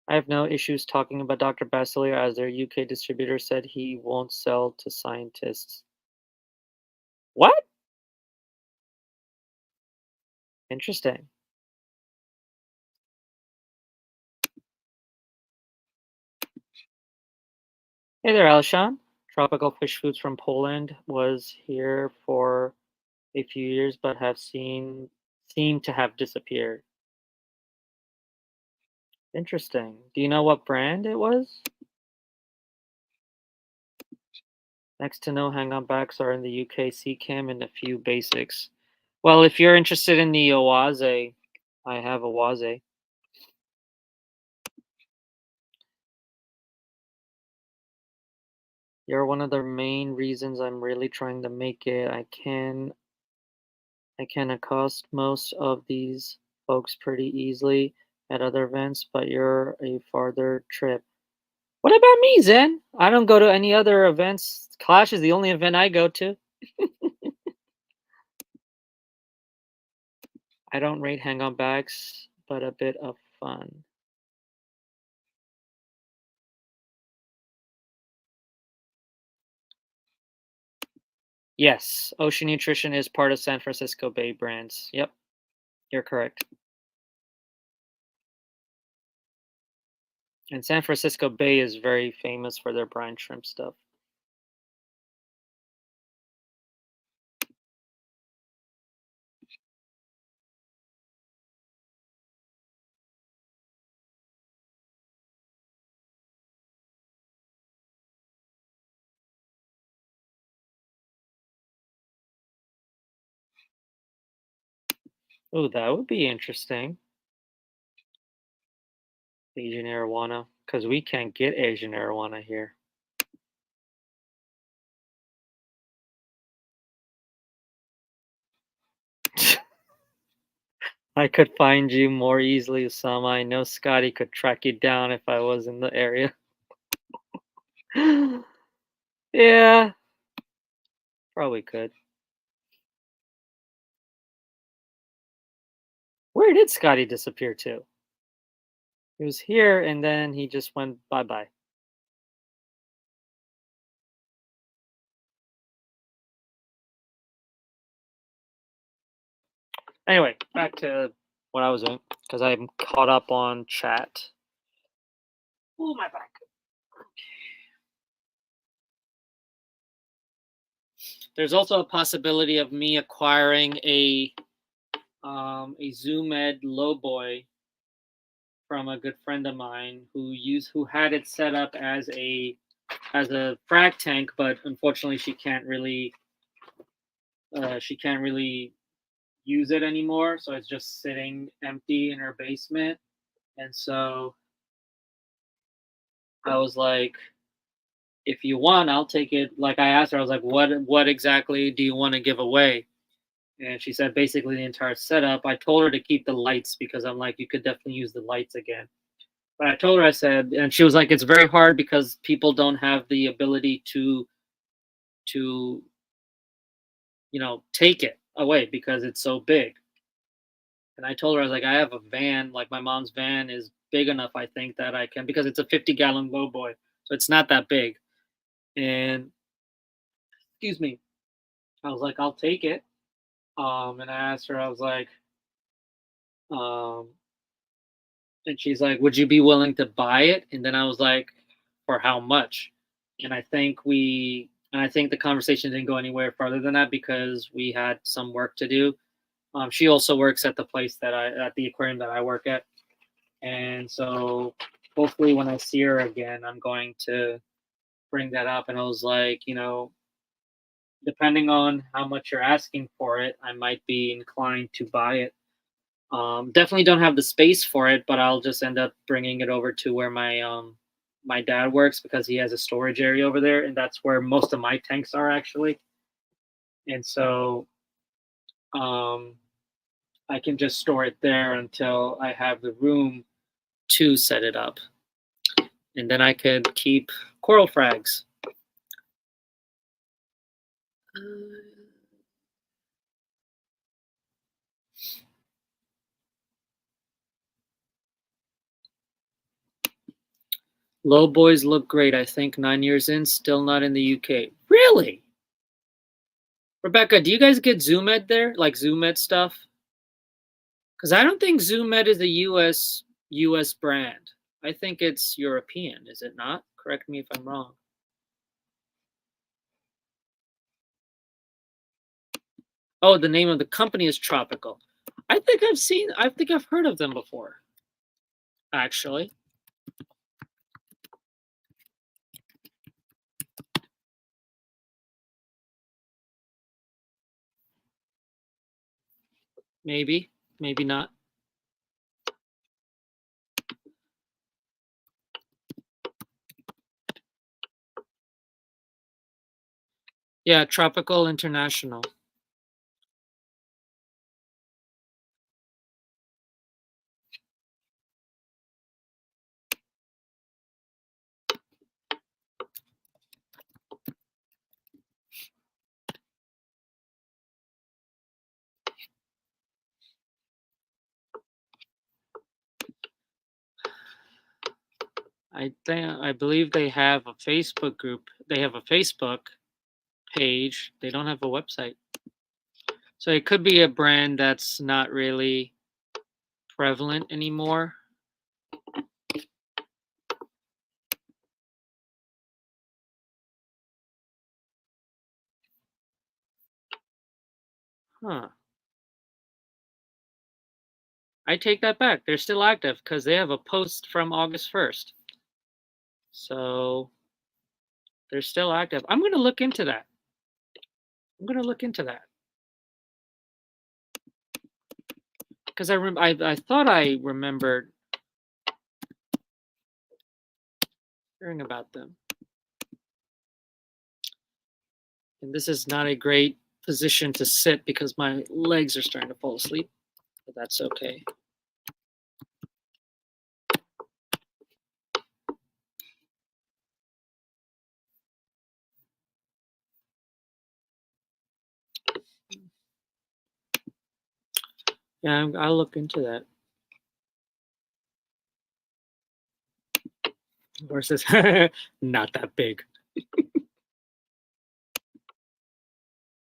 Speaker 1: I have no issues talking about Dr. Basileir as their UK distributor said he won't sell to scientists. What? Interesting. Hey there, Alshan. Tropical fish foods from Poland was here for a few years, but have seemed to have disappeared. Interesting. Do you know what brand it was? Next to no hang-on backs are in the UK Cam and a few basics. Well, if you're interested in the Oase, I have Oase. You're one of the main reasons I'm really trying to make it. I can accost most of these folks pretty easily at other events, but you're a farther trip. What about me, Zen? I don't go to any other events. Clash is the only event I go to. I don't rate hang on bags, but a bit of fun. Yes, Ocean Nutrition is part of San Francisco Bay Brands. Yep, you're correct. And San Francisco Bay is very famous for their brine shrimp stuff. Oh, that would be interesting. Asian arowana, because we can't get Asian arowana here. I could find you more easily, Osama. I know Scotty could track you down if I was in the area. Yeah, probably could. Where did Scotty disappear to? He was here and then he just went bye bye. Anyway, back to what I was doing because I'm caught up on chat. Oh, my back. There's also a possibility of me acquiring a Zoom Ed Lowboy from a good friend of mine who had it set up as a frag tank, but unfortunately she can't really use it anymore, so it's just sitting empty in her basement. And so I was like, if you want, I'll take it. Like I asked her, I was like, what exactly do you want to give away? And she said basically the entire setup. I told her to keep the lights because I'm like, you could definitely use the lights again. But I told her, I said, and she was like, it's very hard because people don't have the ability to take it away because it's so big. And I told her, I was like, I have a van, like my mom's van is big enough, I think, that I can, because it's a 50-gallon lowboy. So it's not that big. And excuse me, I was like, I'll take it. And I asked her, I was like, um, and she's like, would you be willing to buy it? And then I was like, for how much? And I think the conversation didn't go anywhere further than that because we had some work to do. She also works at the place at the aquarium that I work at. And so hopefully when I see her again, I'm going to bring that up. And I was like, depending on how much you're asking for it, I might be inclined to buy it. Definitely don't have the space for it, but I'll just end up bringing it over to where my dad works because he has a storage area over there, and that's where most of my tanks are actually. And so um, I can just store it there until I have the room to set it up, and then I could keep coral frags. Low boys look great. I think 9 years in, still not in the UK. Really? Rebecca, do you guys get Zoom Ed there? Like Zoom Ed stuff? Because I don't think Zoom Ed is a US brand. I think it's European, is it not? Correct me if I'm wrong. Oh, the name of the company is Tropical. I think I've heard of them before, actually. Maybe, maybe not. Yeah, Tropical International. I believe they have a Facebook group. They have a Facebook page. They don't have a website. So it could be a brand that's not really prevalent anymore. Huh. I take that back. They're still active because they have a post from August 1st. So they're still active. I'm going to look into that. I'm going to look into that. Because I thought I remembered hearing about them. And this is not a great position to sit because my legs are starting to fall asleep. But that's okay. Yeah, I'll look into that. Versus not that big.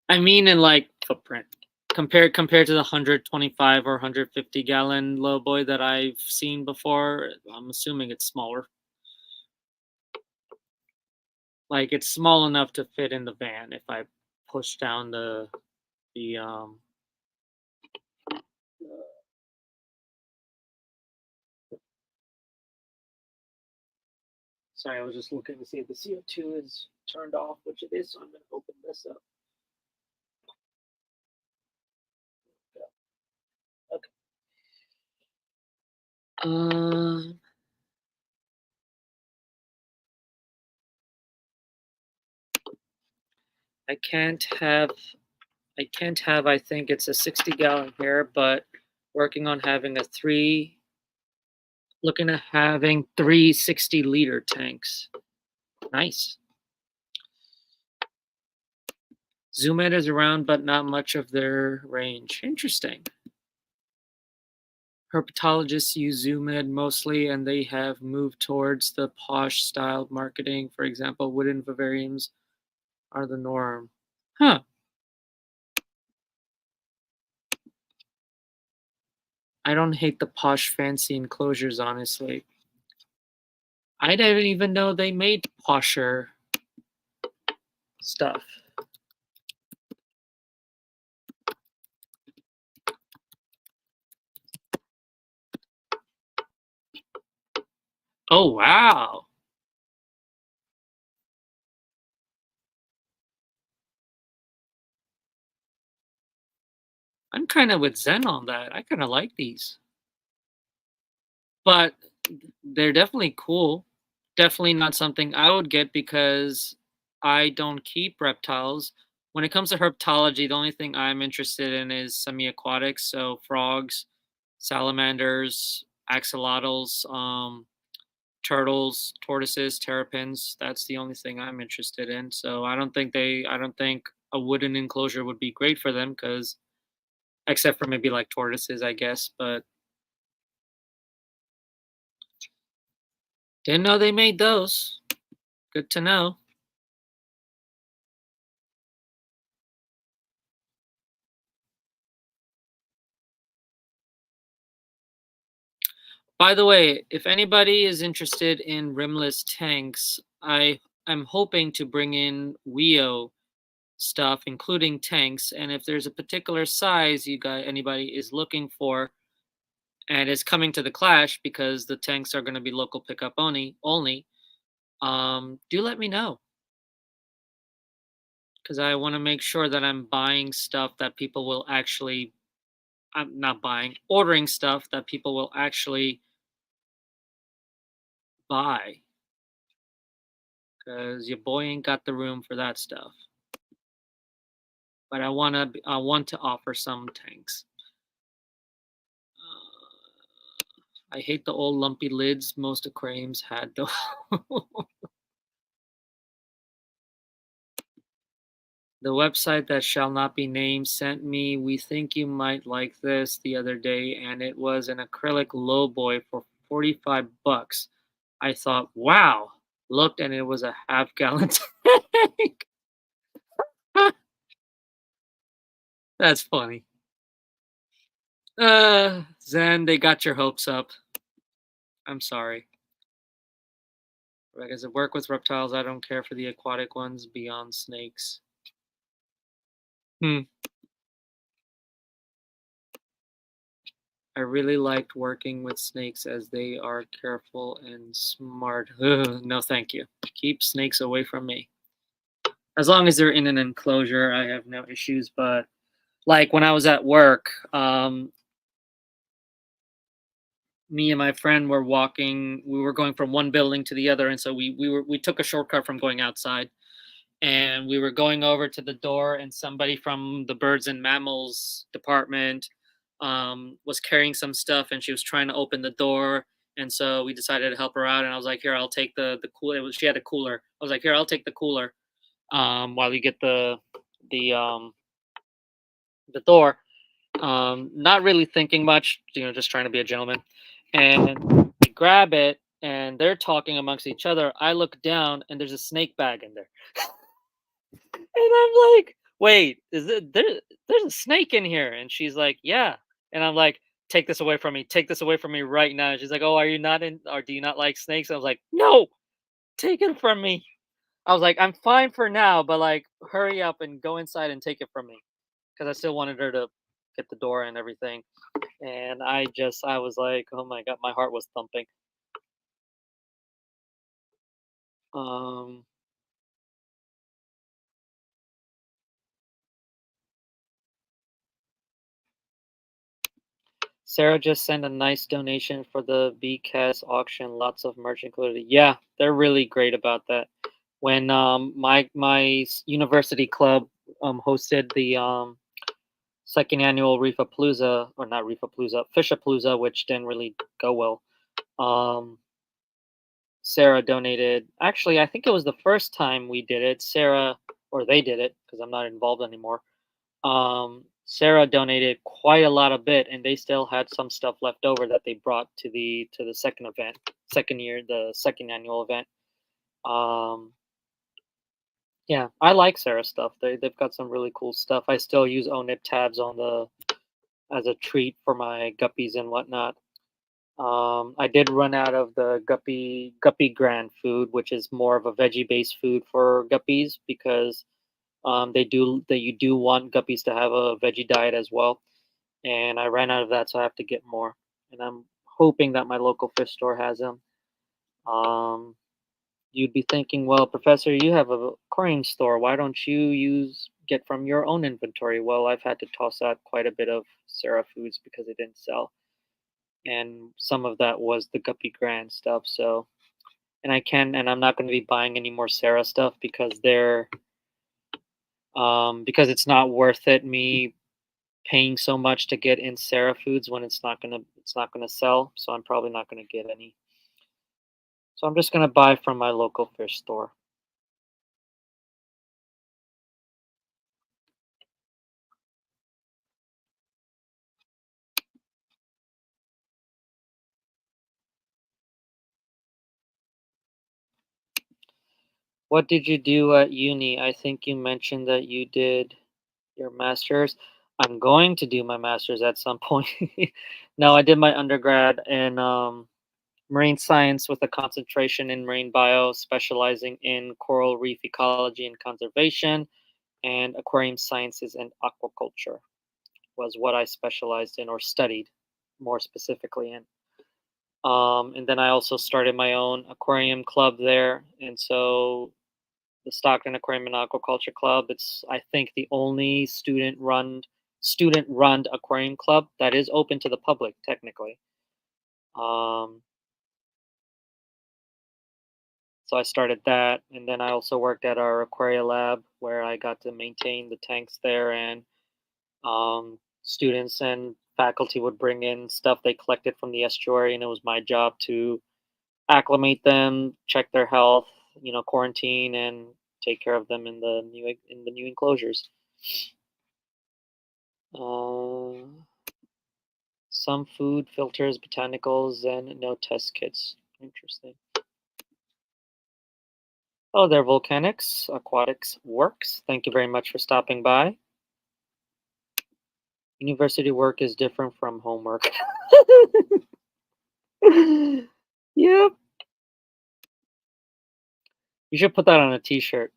Speaker 1: I mean, in like footprint compared to the 125 or 150 gallon lowboy that I've seen before. I'm assuming it's smaller. Like it's small enough to fit in the van if I push down the sorry, I was just looking to see if the CO2 is turned off, which it is, so I'm going to open this up. Okay. I can't have I think it's a 60-gallon here, but working on having looking at having 360-liter tanks. Nice. Zoom Ed is around, but not much of their range. Interesting. Herpetologists use Zoom Ed mostly, and they have moved towards the posh style marketing. For example, wooden vivariums are the norm. Huh. I don't hate the posh fancy enclosures, honestly. I didn't even know they made posher stuff. Oh, wow. I'm kind of with Zen on that. I kind of like these, but they're definitely cool. Definitely not something I would get because I don't keep reptiles. When it comes to herpetology, the only thing I'm interested in is semi-aquatics, so frogs, salamanders, axolotls, turtles, tortoises, terrapins. That's the only thing I'm interested in. So I don't think a wooden enclosure would be great for them because except for maybe like tortoises, I guess. But didn't know they made those. Good to know. By the way, if anybody is interested in rimless tanks, I am hoping to bring in WEO stuff, including tanks. And if there's a particular size you guys anybody is looking for and is coming to the clash because the tanks are going to be local pickup only, do let me know because I want to make sure that I'm buying stuff that people will actually. I'm not buying, ordering stuff that people will actually buy because your boy ain't got the room for that stuff. But I want to offer some tanks. I hate the old lumpy lids most aquariums had though. The website that shall not be named sent me, we think you might like this the other day, and it was an acrylic lowboy for 45 bucks. I thought, wow. Looked and it was a half-gallon tank. That's funny. Zen, they got your hopes up. I'm sorry. Like I said, work with reptiles. I don't care for the aquatic ones beyond snakes. Hmm. I really liked working with snakes as they are careful and smart. Ugh, no, thank you. Keep snakes away from me. As long as they're in an enclosure, I have no issues. But like when I was at work, me and my friend were walking. We were going from one building to the other, and so we took a shortcut from going outside, and we were going over to the door, and somebody from the birds and mammals department was carrying some stuff, and she was trying to open the door, and so we decided to help her out. And I was like, "Here, I'll take the cooler." She had a cooler. I was like, "Here, I'll take the cooler while you get the the door." Not really thinking much, just trying to be a gentleman. And we grab it, and they're talking amongst each other. I look down, and there's a snake bag in there. And I'm like, "Wait, there's a snake in here?" And she's like, "Yeah." And I'm like, "Take this away from me. Take this away from me right now." And she's like, "Oh, are you not in or do you not like snakes?" I was like, "No, take it from me." I was like, "I'm fine for now, but like hurry up and go inside and take it from me." Because I still wanted her to get the door and everything. And I was like, "Oh my god," my heart was thumping. Um Sarah just sent a nice donation for the BCAS auction. Lots of merch included. Yeah, they're really great about that. When university club hosted the second annual Reefapalooza, or not Reefapalooza, Fishapalooza, which didn't really go well. Sarah donated. Actually, I think it was the first time we did it. Sarah, or they did it because I'm not involved anymore. Sarah donated quite a lot of bit, and they still had some stuff left over that they brought to the second event, the second annual event. Um, yeah, I like Sarah stuff. They've got some really cool stuff. I still use ONIP tabs on the as a treat for my guppies and whatnot. I did run out of the guppy grand food, which is more of a veggie based food for guppies because you do want guppies to have a veggie diet as well, and I ran out of that, so I have to get more. And I'm hoping that my local fish store has them. You'd be thinking, well, Professor, you have a aquarium store. Why don't you use get from your own inventory? Well, I've had to toss out quite a bit of Sarah foods because it didn't sell, and some of that was the Guppy Grand stuff. So, and I'm not going to be buying any more Sarah stuff because because it's not worth it me paying so much to get in Sarah foods when it's not gonna sell. So I'm probably not gonna get any. So I'm just gonna buy from my local fish store. What did you do at uni? I think you mentioned that you did your master's. I'm going to do my master's at some point. No, I did my undergrad in marine science with a concentration in marine bio, specializing in coral reef ecology and conservation, and aquarium sciences and aquaculture was what I specialized in or studied more specifically in. And then I also started my own aquarium club there. And so the Stockton Aquarium and Aquaculture Club, it's I think the only student run aquarium club that is open to the public technically. Um, so I started that, and then I also worked at our aquaria lab where I got to maintain the tanks there, and students and faculty would bring in stuff they collected from the estuary, and it was my job to acclimate them, check their health, quarantine, and take care of them in the new enclosures. Uh, some food filters, botanicals, and no test kits. Interesting. Oh, they're volcanics, aquatics works. Thank you very much for stopping by. University work is different from homework. Yep. You should put that on a t-shirt.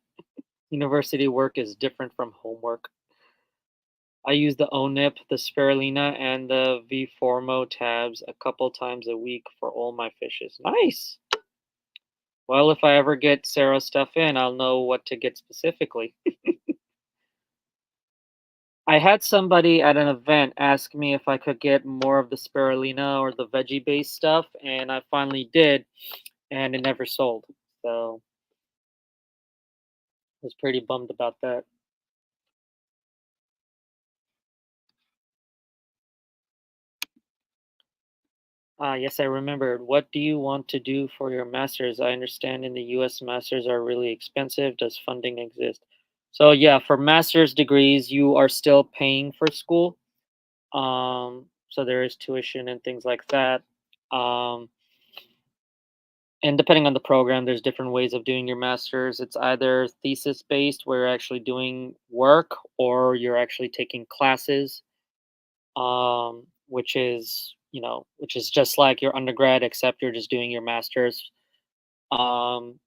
Speaker 1: University work is different from homework. I use the ONIP, the spirulina, and the V-Formo tabs a couple times a week for all my fishes. Nice. Well, if I ever get Sarah stuff in, I'll know what to get specifically. I had somebody at an event ask me if I could get more of the spirulina or the veggie-based stuff, and I finally did, and it never sold. So I was pretty bummed about that. Ah, yes, I remembered. What do you want to do for your master's? I understand in the US masters are really expensive. Does funding exist? So yeah, for master's degrees, you are still paying for school. So there is tuition and things like that. Um, and depending on the program, there's different ways of doing your master's. It's either thesis based, where you're actually doing work, or you're actually taking classes, which is just like your undergrad, except you're just doing your master's. Um,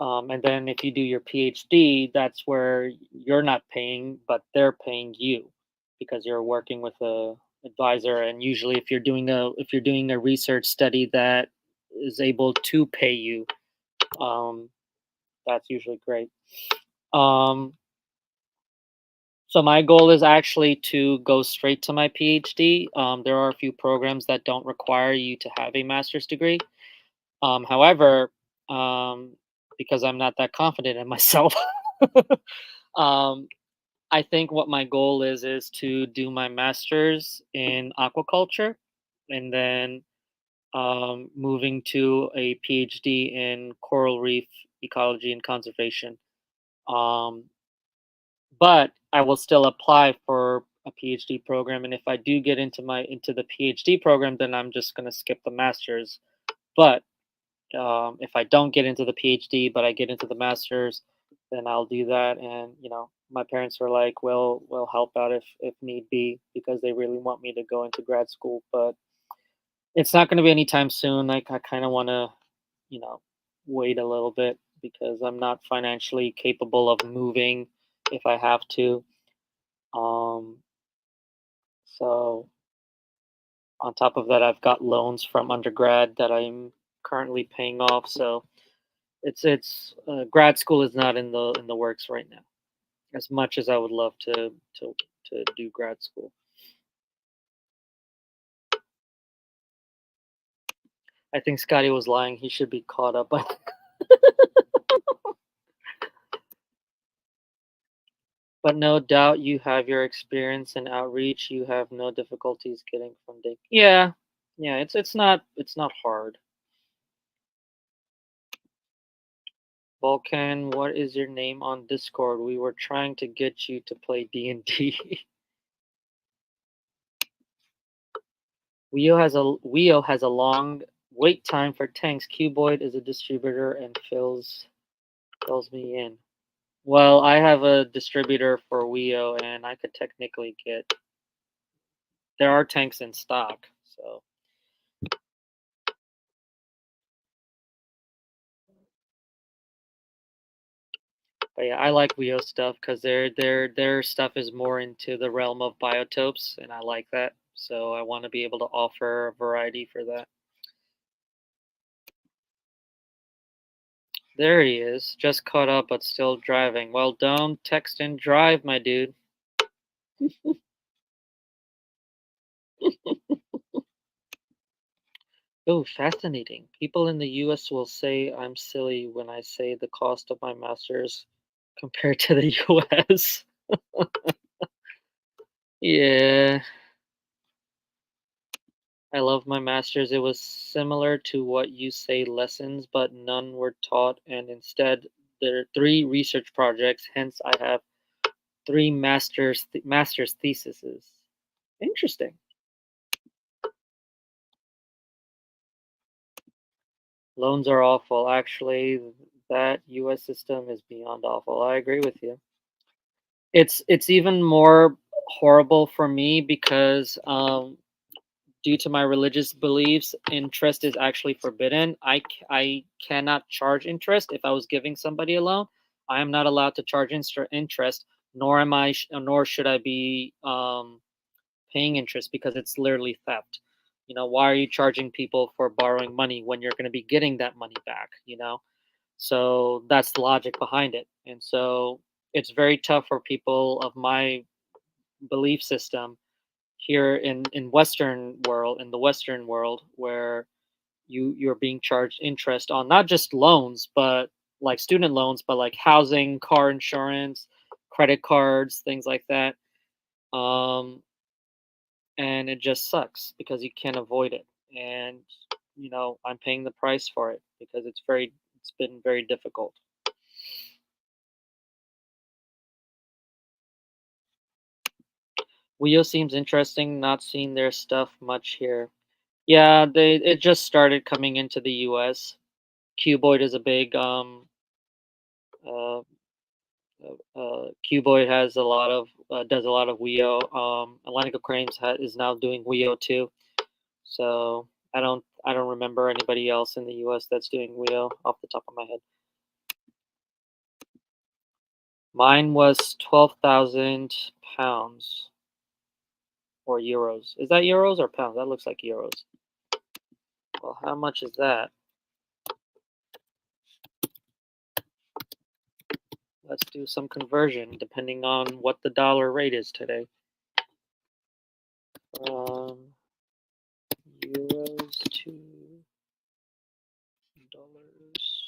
Speaker 1: and then if you do your PhD, that's where you're not paying, but they're paying you because you're working with a advisor. And usually, if you're doing a research study that is able to pay you, um, that's usually great. Um, so my goal is actually to go straight to my PhD. There are a few programs that don't require you to have a master's degree. However, um, because I'm not that confident in myself, um, I think what my goal is to do my master's in aquaculture, and then moving to a PhD in coral reef ecology and conservation. Um, but I will still apply for a PhD program, and if I do get into the PhD program, then I'm just going to skip the master's. But if I don't get into the PhD, but I get into the master's, then I'll do that. And my parents were like, "Well, we'll help out if need be," because they really want me to go into grad school. But it's not going to be anytime soon. Like I kind of want to, you know, wait a little bit because I'm not financially capable of moving if I have to. Um, so on top of that, I've got loans from undergrad that I'm currently paying off. So it's grad school is not in the works right now. as much as I would love to do grad school. I think Scotty was lying. He should be caught up by but no doubt you have your experience in outreach. You have no difficulties getting funding. Yeah. Yeah, it's not hard. Vulcan, what is your name on Discord? We were trying to get you to play D&D. Weo has a long wait time for tanks. Cuboid is a distributor and fills me in. Well, I have a distributor for Weo, and I could technically get. There are tanks in stock, so. But yeah, I like Weo stuff because their stuff is more into the realm of biotopes, and I like that. So I want to be able to offer a variety for that. There he is, just caught up but still driving. Well, don't text and drive, my dude. Oh, fascinating. People in the US will say I'm silly when I say the cost of my master's compared to the US. Yeah, I love my master's. It was similar to what you say lessons, but none were taught, and instead there are three research projects. Hence, I have three master's theses. Interesting. Loans are awful. Actually, that US system is beyond awful. I agree with you. It's even more horrible for me because due to my religious beliefs, interest is actually forbidden. I cannot charge interest if I was giving somebody a loan. I am not allowed to charge interest, nor should I be paying interest because it's literally theft. Why are you charging people for borrowing money when you're going to be getting that money back? So that's the logic behind it. And so it's very tough for people of my belief system here in the Western world, where you're being charged interest on not just loans, but like student loans, but like housing, car insurance, credit cards, things like that. Um, and it just sucks because you can't avoid it. And I'm paying the price for it because it's been very difficult. Weo seems interesting. Not seeing their stuff much here. Yeah, it just started coming into the U.S. Cuboid is a big uh, Cuboid has a lot of does a lot of Weo. Atlantic Aquariums is now doing Weo too. So I don't remember anybody else in the U.S. that's doing Weo off the top of my head. Mine was 12,000 pounds or euros. Is that euros or pounds? That looks like euros. Well, how much is that? Let's do some conversion depending on what the dollar rate is today. Euros to dollars.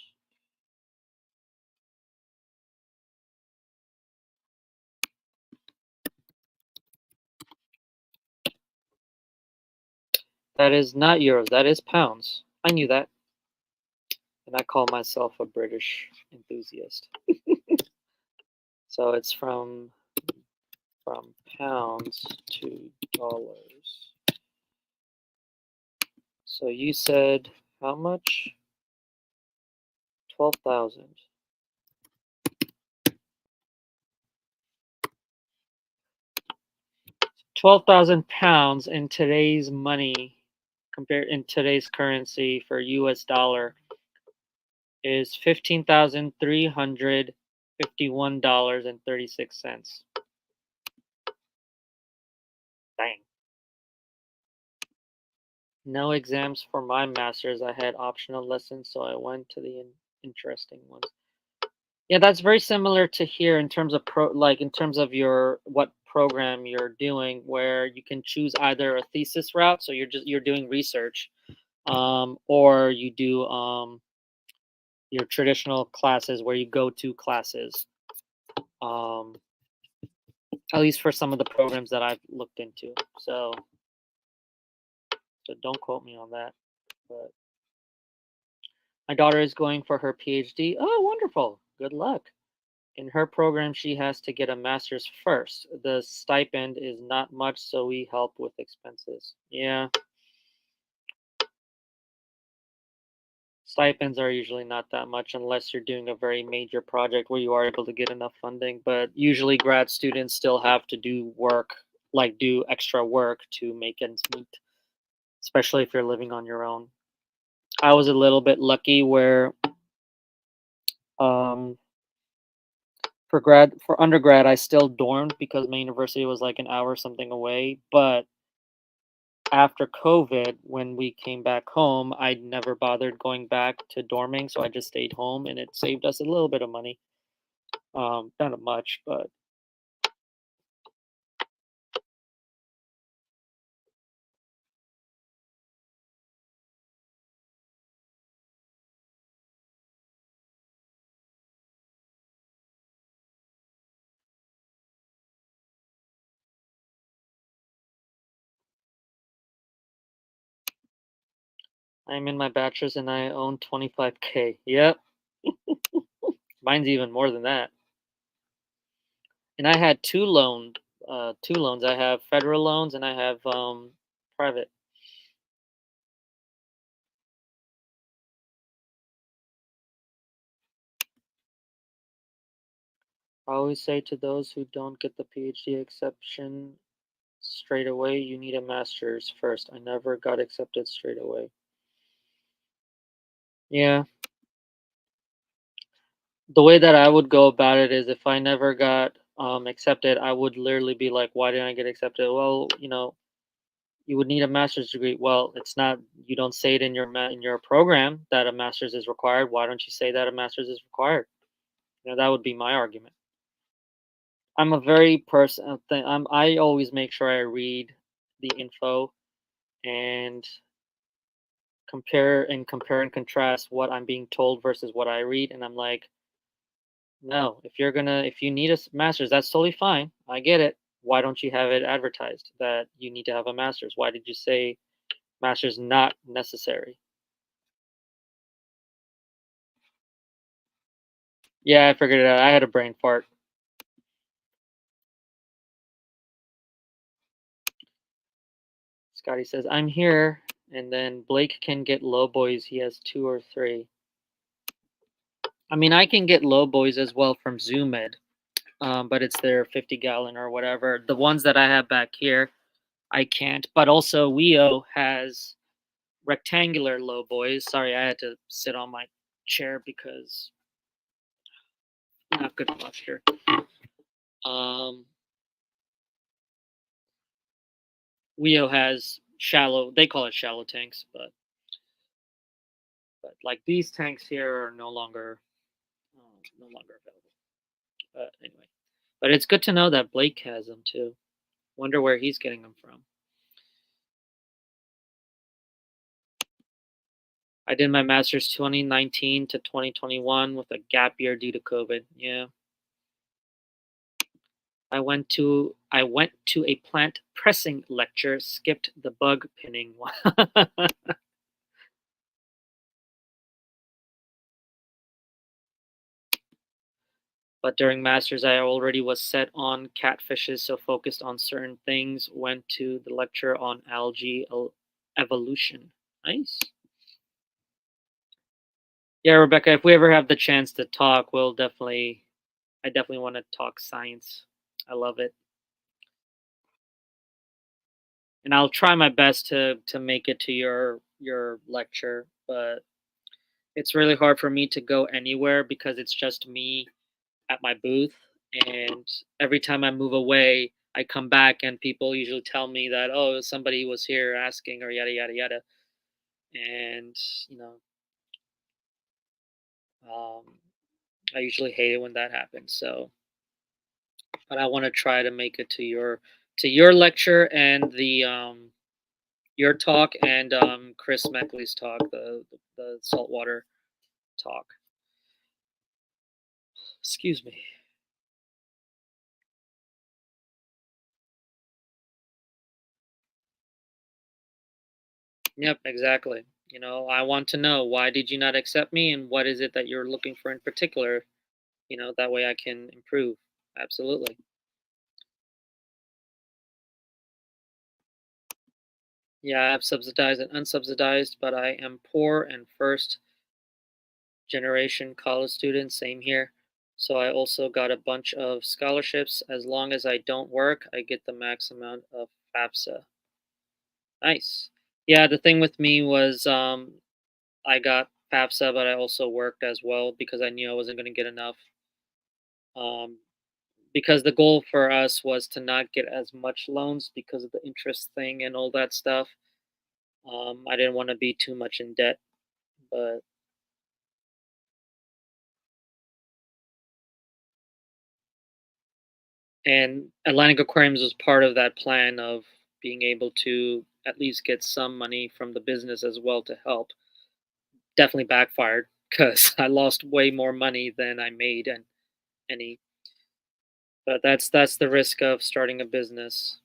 Speaker 1: That is not euros. That is pounds. I knew that, and I call myself a British enthusiast. So it's from pounds to dollars. So you said how much? 12,000. 12,000 pounds in today's money, compared in today's currency for US dollar, is $15,351.36. Dang. No exams for my master's. I had optional lessons, so I went to the interesting ones. Yeah, that's very similar to here in terms of like in terms of your what program you're doing, where you can choose either a thesis route, so you're doing research, or you do your traditional classes where you go to classes. Um, at least for some of the programs that I've looked into. So don't quote me on that. But my daughter is going for her PhD. Oh, wonderful! Good luck. In her program, she has to get a master's first. The stipend is not much, so we help with expenses. Yeah, stipends are usually not that much unless you're doing a very major project where you are able to get enough funding. But usually, grad students still have to do work, like do extra work to make ends meet, especially if you're living on your own. I was a little bit lucky where um, for undergrad I still dormed because my university was like an hour something away, but after COVID, when we came back home, I never bothered going back to dorming, so I just stayed home, and it saved us a little bit of money. Not much, but I'm in my bachelor's and I own 25K. Yep, mine's even more than that. And I had two loans. I have federal loans and I have private. I always say to those who don't get the PhD exception straight away, you need a master's first. I never got accepted straight away. Yeah, the way that I would go about it is if I never got accepted, I would literally be like, "Why didn't I get accepted?" Well, you would need a master's degree. Well, it's not. You don't say it in in your program that a master's is required. Why don't you say that a master's is required? That would be my argument. I'm a very person thing. I always make sure I read the info and compare and contrast what I'm being told versus what I read, and I'm like, no, if you need a master's, that's totally fine. I get it. Why don't you have it advertised that you need to have a master's? Why did you say master's not necessary? Yeah, I figured it out. I had a brain fart. Scotty says, I'm here. And then Blake can get low boys. He has two or three. I mean, I can get low boys as well from ZoomEd, but it's their 50-gallon or whatever. The ones that I have back here, I can't. But also, Weo has rectangular low boys. Sorry, I had to sit on my chair because not good posture. Um, Weo has shallow. They call it shallow tanks, but like these tanks here are no longer available. But anyway, but it's good to know that Blake has them too. Wonder where he's getting them from. I did my master's 2019 to 2021 with a gap year due to COVID. Yeah. I went to a plant pressing lecture, skipped the bug pinning one. But during masters, I already was set on catfishes, so focused on certain things. Went to the lecture on algae evolution. Nice. Yeah, Rebecca. If we ever have the chance to talk, we'll definitely. I definitely want to talk science. I love it, and I'll try my best to make it to your lecture. But it's really hard for me to go anywhere because it's just me at my booth, and every time I move away, I come back and people usually tell me that, oh, somebody was here asking or yada yada yada, and you know, um, I usually hate it when that happens. So, but I want to try to make it to your lecture and the your talk and Chris Meckley's talk, the saltwater talk. Excuse me. Yep, exactly. I want to know, why did you not accept me, and what is it that you're looking for in particular? That way I can improve. Absolutely. Yeah, I have subsidized and unsubsidized, but I am poor and first generation college student. Same here. So I also got a bunch of scholarships. As long as I don't work, I get the max amount of FAFSA. Nice. Yeah, the thing with me was I got FAFSA, but I also worked as well because I knew I wasn't going to get enough. Um, because the goal for us was to not get as much loans because of the interest thing and all that stuff. I didn't want to be too much in debt, but and Atlantic Aquariums was part of that plan of being able to at least get some money from the business as well to help. Definitely backfired because I lost way more money than I made, and any. But that's the risk of starting a business.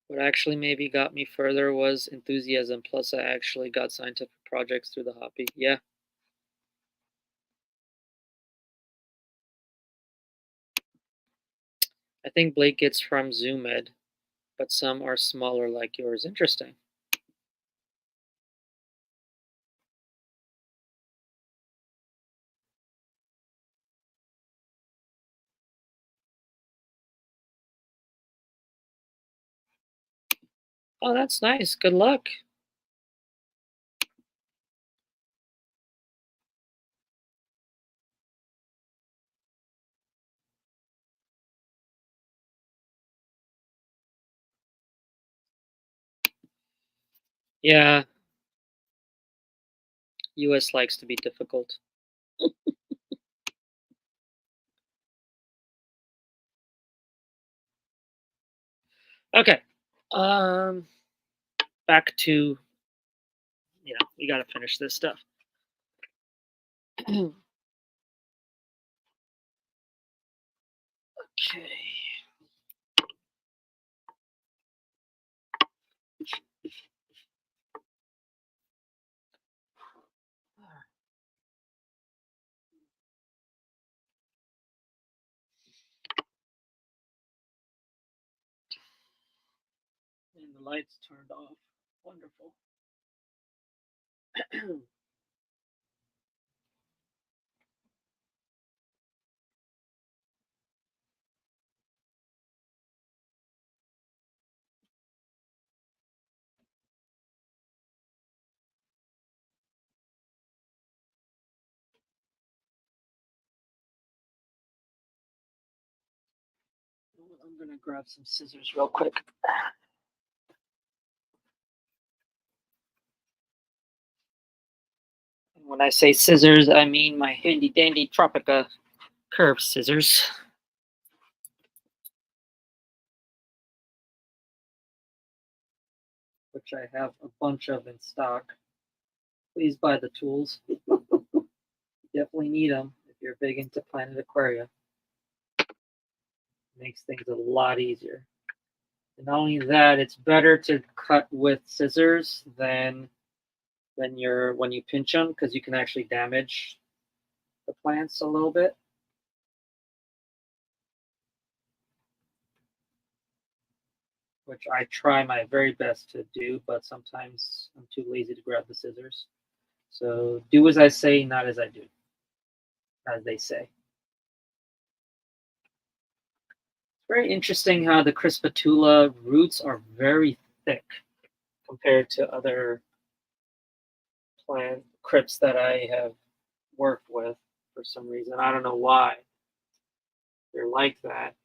Speaker 1: What actually maybe got me further was enthusiasm. Plus, I actually got scientific projects through the hobby. Yeah, I think Blake gets from ZoomEd, but some are smaller like yours. Interesting. Oh, that's nice. Good luck. Yeah, US likes to be difficult. Okay. Um, back to, we got to finish this stuff. Okay. And the lights turned off. Wonderful. I'm gonna grab some scissors real quick. And when I say scissors, I mean my handy dandy Tropica curved scissors, which I have a bunch of in stock. Please buy the tools. Definitely need them if you're big into Planet Aquaria. Makes things a lot easier. And not only that, it's better to cut with scissors than your when you pinch them, because you can actually damage the plants a little bit. Which I try my very best to do, but sometimes I'm too lazy to grab the scissors. So do as I say, not as I do, as they say. It's very interesting how the Crispatula roots are very thick compared to other plant crypts that I have worked with for some reason. I don't know why they're like that.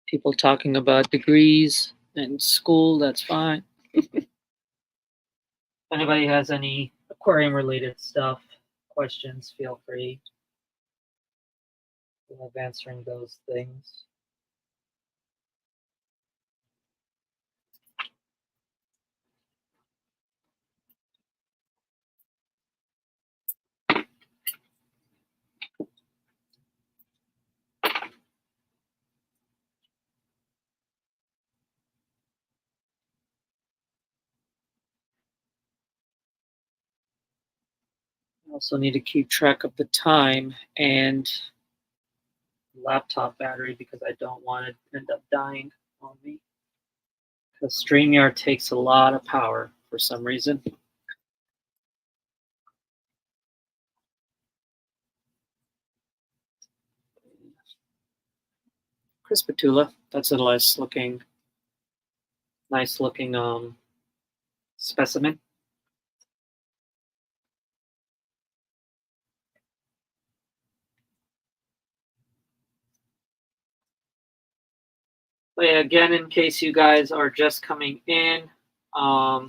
Speaker 1: People talking about degrees in school, that's fine. If anybody has any aquarium related stuff, questions, feel free. I love answering those things. I also need to keep track of the time and laptop battery because I don't want it to end up dying on me. Because StreamYard takes a lot of power for some reason. Crispatula, that's a nice looking specimen. But yeah, again, in case you guys are just coming in, I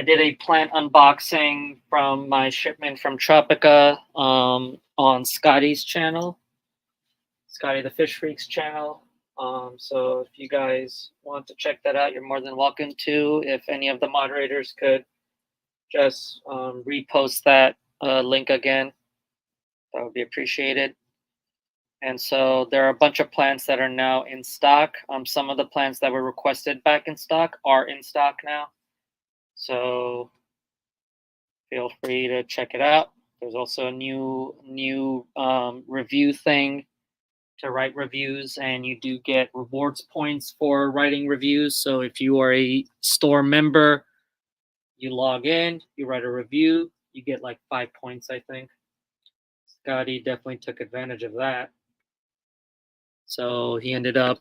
Speaker 1: did a plant unboxing from my shipment from Tropica on Scotty's channel, Scotty the Fish Freaks channel. So if you guys want to check that out, you're more than welcome to. If any of the moderators could just repost that link again, that would be appreciated. And so there are a bunch of plants that are now in stock. Some of the plants that were requested back in stock are in stock now. So feel free to check it out. There's also a new review thing to write reviews, and you do get rewards points for writing reviews. So if you are a store member, you log in, you write a review, you get like 5 points, I think. Scotty definitely took advantage of that. So he ended up,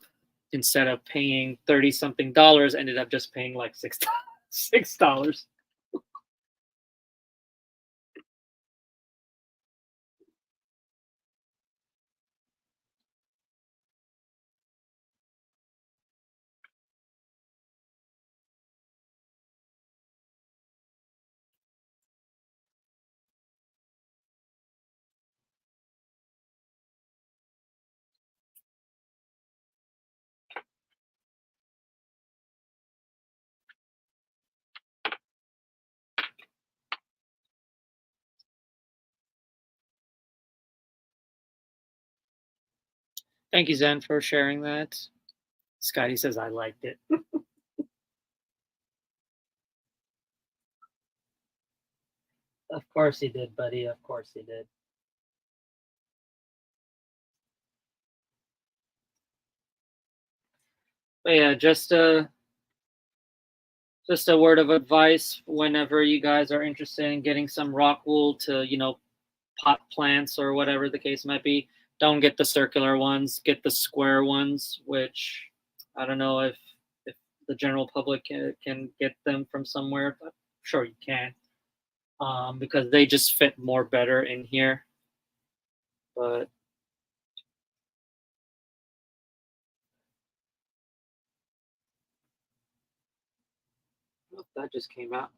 Speaker 1: instead of paying 30 something dollars, ended up just paying like $6. Thank you, Zen, for sharing that. Scotty says I liked it. Of course he did, buddy. Of course he did. But yeah, just a word of advice whenever you guys are interested in getting some rock wool to, pot plants or whatever the case might be. Don't get the circular ones, get the square ones, which I don't know if the general public can get them from somewhere, but sure you can, because they just fit more better in here. But oh, that just came out.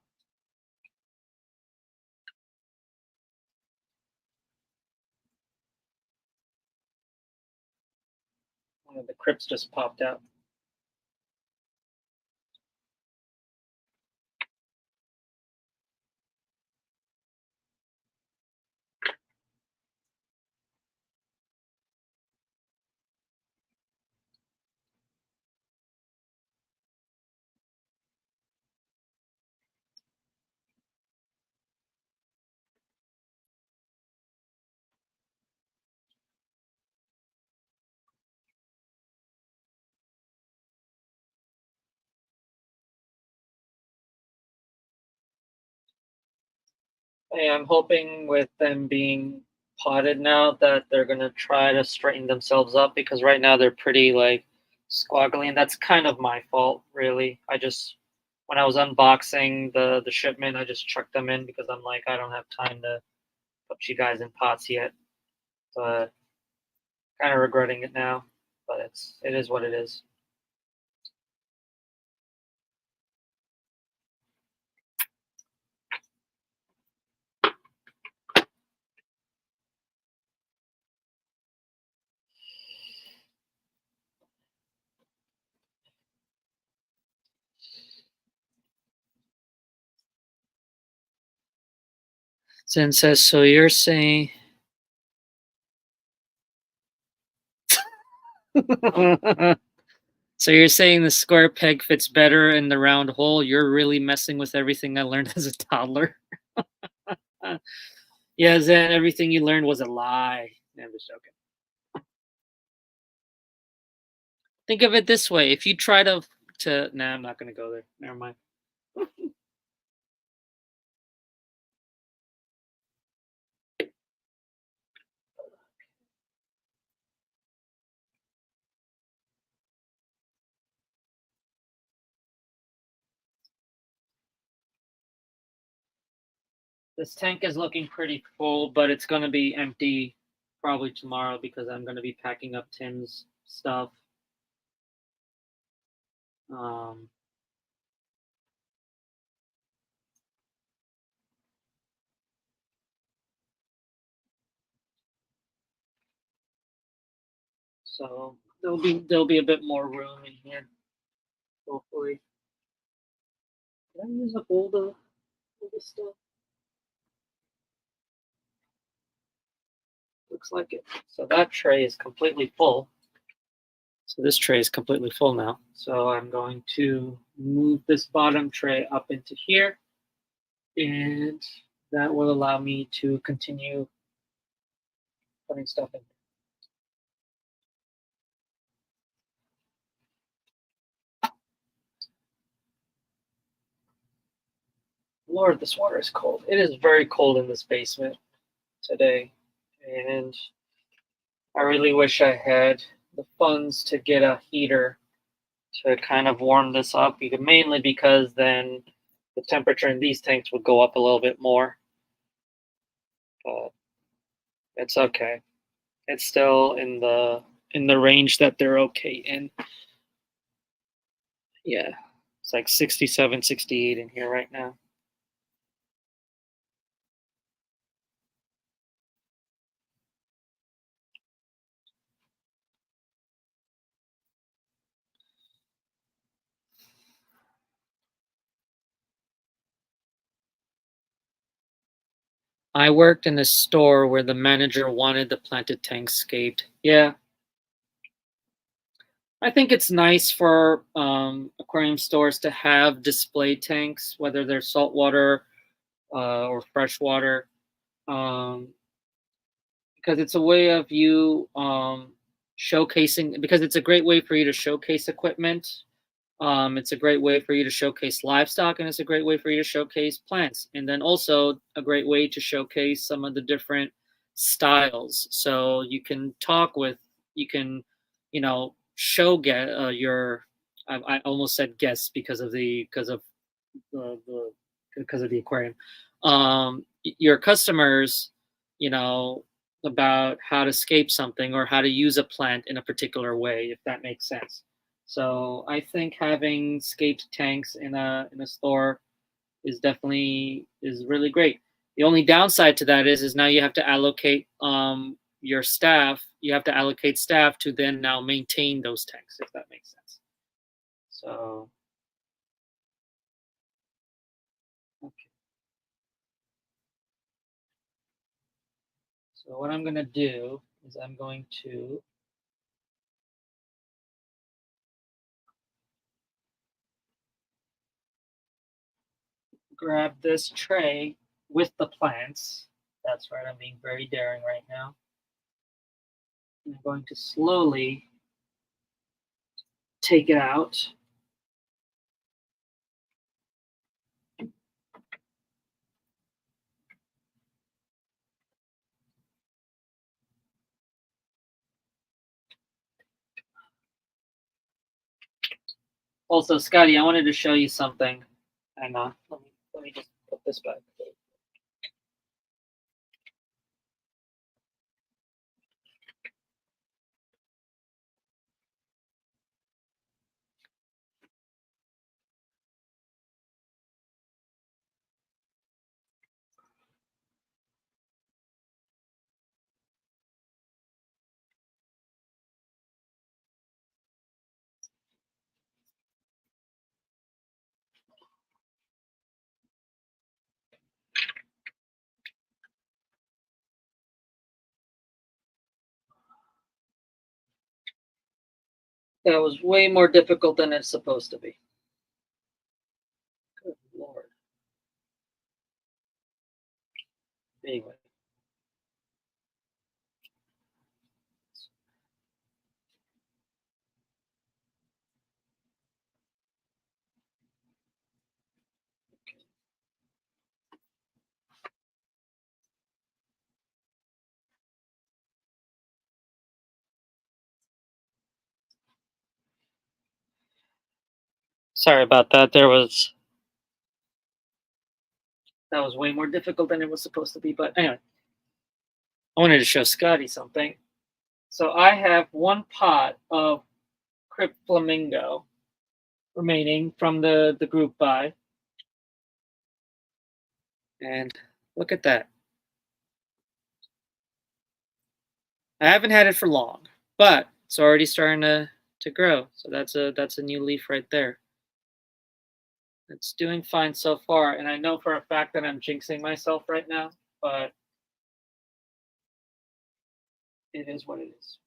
Speaker 1: One of the crypts just popped out. Hey, I'm hoping with them being potted now that they're gonna try to straighten themselves up, because right now they're pretty like squaggly, and that's kind of my fault, really. I just, when I was unboxing the shipment, I just chucked them in because I'm like, I don't have time to put you guys in pots yet. But Kind of regretting it now, but it is what it is. Zen says, so you're saying so you're saying the square peg fits better in the round hole? You're really messing with everything I learned as a toddler. Yeah, Zen, everything you learned was a lie. No, I'm just joking. Think of it this way: if you try to, nah, I'm not gonna go there. Never mind. This tank is looking pretty full, but it's gonna be empty probably tomorrow because I'm gonna be packing up Tim's stuff. Um, so there'll be a bit more room in here, hopefully. Did I use up all the stuff? Looks like it. So that tray is completely full. So this tray is completely full now. So I'm going to move this bottom tray up into here, and that will allow me to continue putting stuff in. Lord, this water is cold. It is very cold in this basement today, and I really wish I had the funds to get a heater to kind of warm this up, mainly because then the temperature in these tanks would go up a little bit more. But it's okay. It's still in the range that they're okay in. Yeah. It's like 67, 68 in here right now. I worked in a store where the manager wanted the planted tanks scaped. Yeah, I think it's nice for aquarium stores to have display tanks, whether they're saltwater or freshwater, um, because it's a way of you showcasing. Because it's a great way for you to showcase equipment. It's a great way for you to showcase livestock, and it's a great way for you to showcase plants, and then also a great way to showcase some of the different styles. So you can, show get your. I almost said guests the because of the aquarium. Your customers, you know, about how to scape something or how to use a plant in a particular way, if that makes sense. So I think having scaped tanks in a store is really great. The only downside to that is now you have to allocate your staff. You have to allocate staff to then now maintain those tanks, if that makes sense. So okay. So what I'm gonna do is I'm going to grab this tray with the plants. That's right, I'm being very daring right now. I'm going to slowly take it out. Also, Scotty, I wanted to show you something. Hang on, let me just put this back. That was way more difficult than it's supposed to be. Good Lord. Anyway. Sorry about that. That was way more difficult than it was supposed to be. But anyway, I wanted to show Scotty something. So I have one pot of Crypt Flamingo remaining from the group buy. And look at that. I haven't had it for long, but it's already starting to grow. So that's a new leaf right there. It's doing fine so far, and I know for a fact that I'm jinxing myself right now, but it is what it is.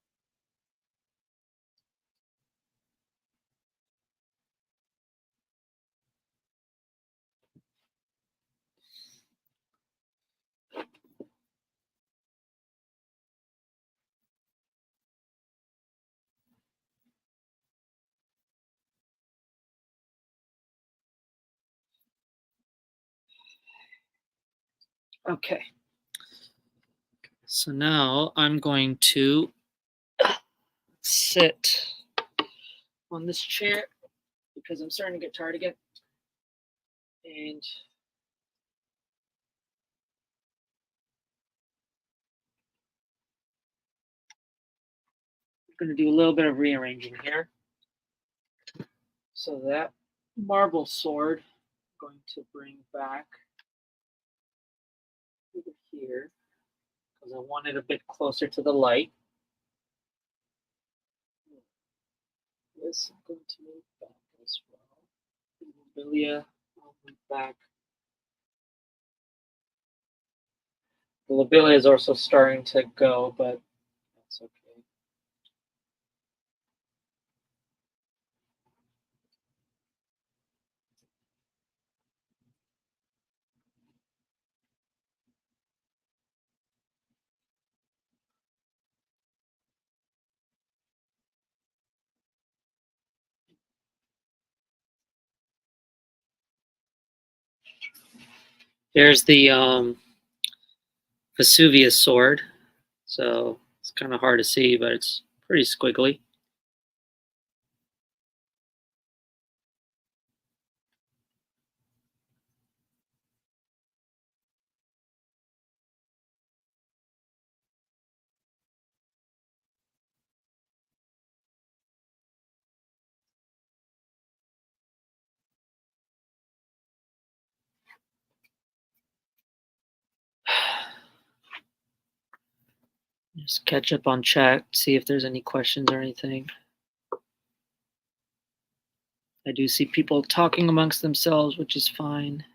Speaker 1: Okay. So now I'm going to sit on this chair because I'm starting to get tired again. And I'm going to do a little bit of rearranging here. So that marble sword I'm going to bring back over here because I want it a bit closer to the light. This I'm going to move back as well. Lobelia, I'll move back. The lobelia is also starting to go, but that's okay. Here's the Vesuvius sword. So it's kind of hard to see, but it's pretty squiggly. Just catch up on chat, see if there's any questions or anything. I do see people talking amongst themselves, which is fine.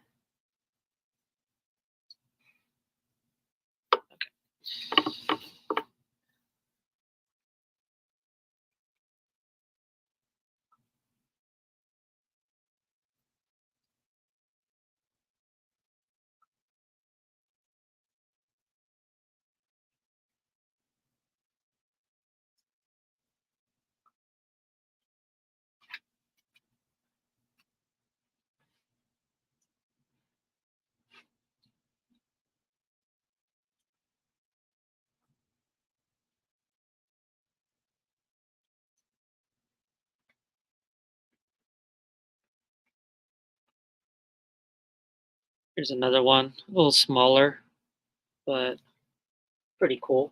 Speaker 1: Here's another one, a little smaller, but pretty cool.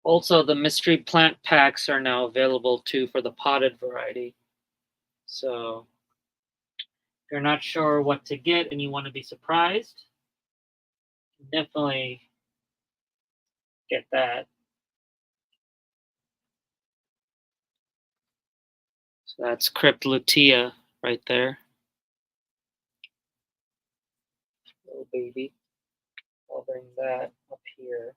Speaker 1: Also, the mystery plant packs are now available too for the potted variety. So if you're not sure what to get and you want to be surprised, definitely get that. That's Crypt lutea right there. Little baby. I'll bring that up here.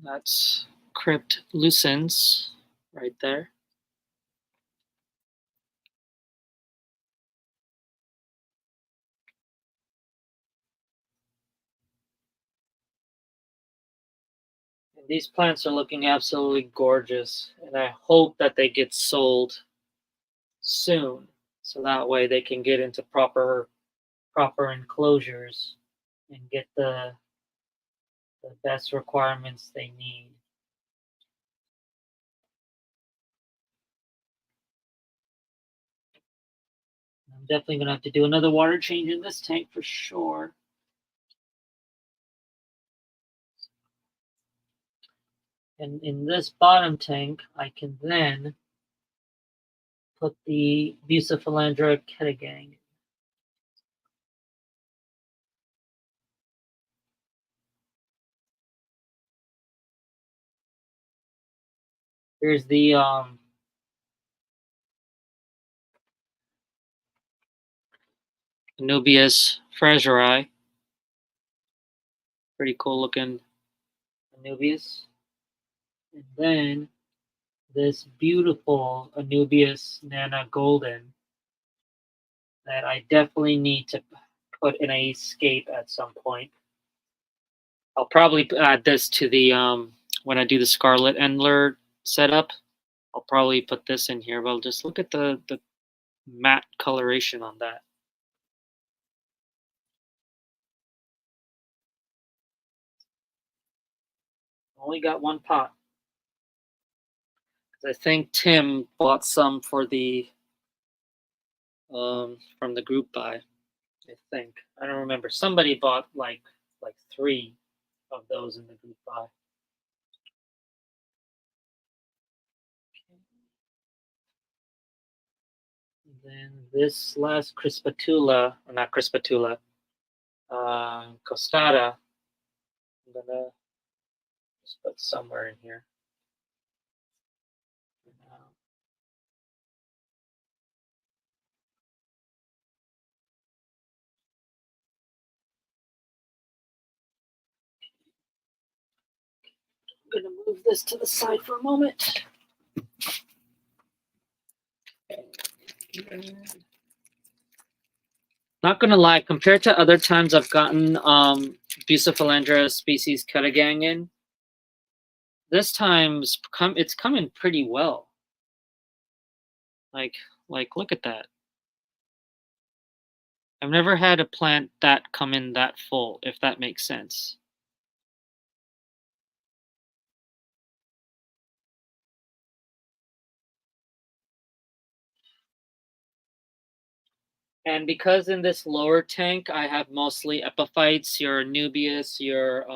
Speaker 1: That's Crypt lucens right there. And these plants are looking absolutely gorgeous, and I hope that they get sold soon, so that way they can get into proper enclosures and get the best requirements they need. I'm definitely gonna have to do another water change in this tank for sure. And in this bottom tank, I can then put the Bucephalandra ketagang. Here's the Anubias fraseri. Pretty cool looking Anubias. And then this beautiful Anubias Nana Golden that I definitely need to put in a scape at some point. I'll probably add this to the when I do the Scarlet Endler setup. I'll probably put this in here, but just look at the matte coloration on that. Only got one pot. I think Tim bought some for the from the group buy. I think I don't remember. Somebody bought like 3 of those in the group buy. And then this last crispatula, or not crispatula, costada. I'm gonna just put somewhere in here. I'm gonna move this to the side for a moment. Not gonna lie, compared to other times I've gotten Bucephalandra species ketagang in, this time's it's coming pretty well. Like look at that. I've never had a plant that come in that full, if that makes sense. And because in this lower tank I have mostly epiphytes, your Nubius, your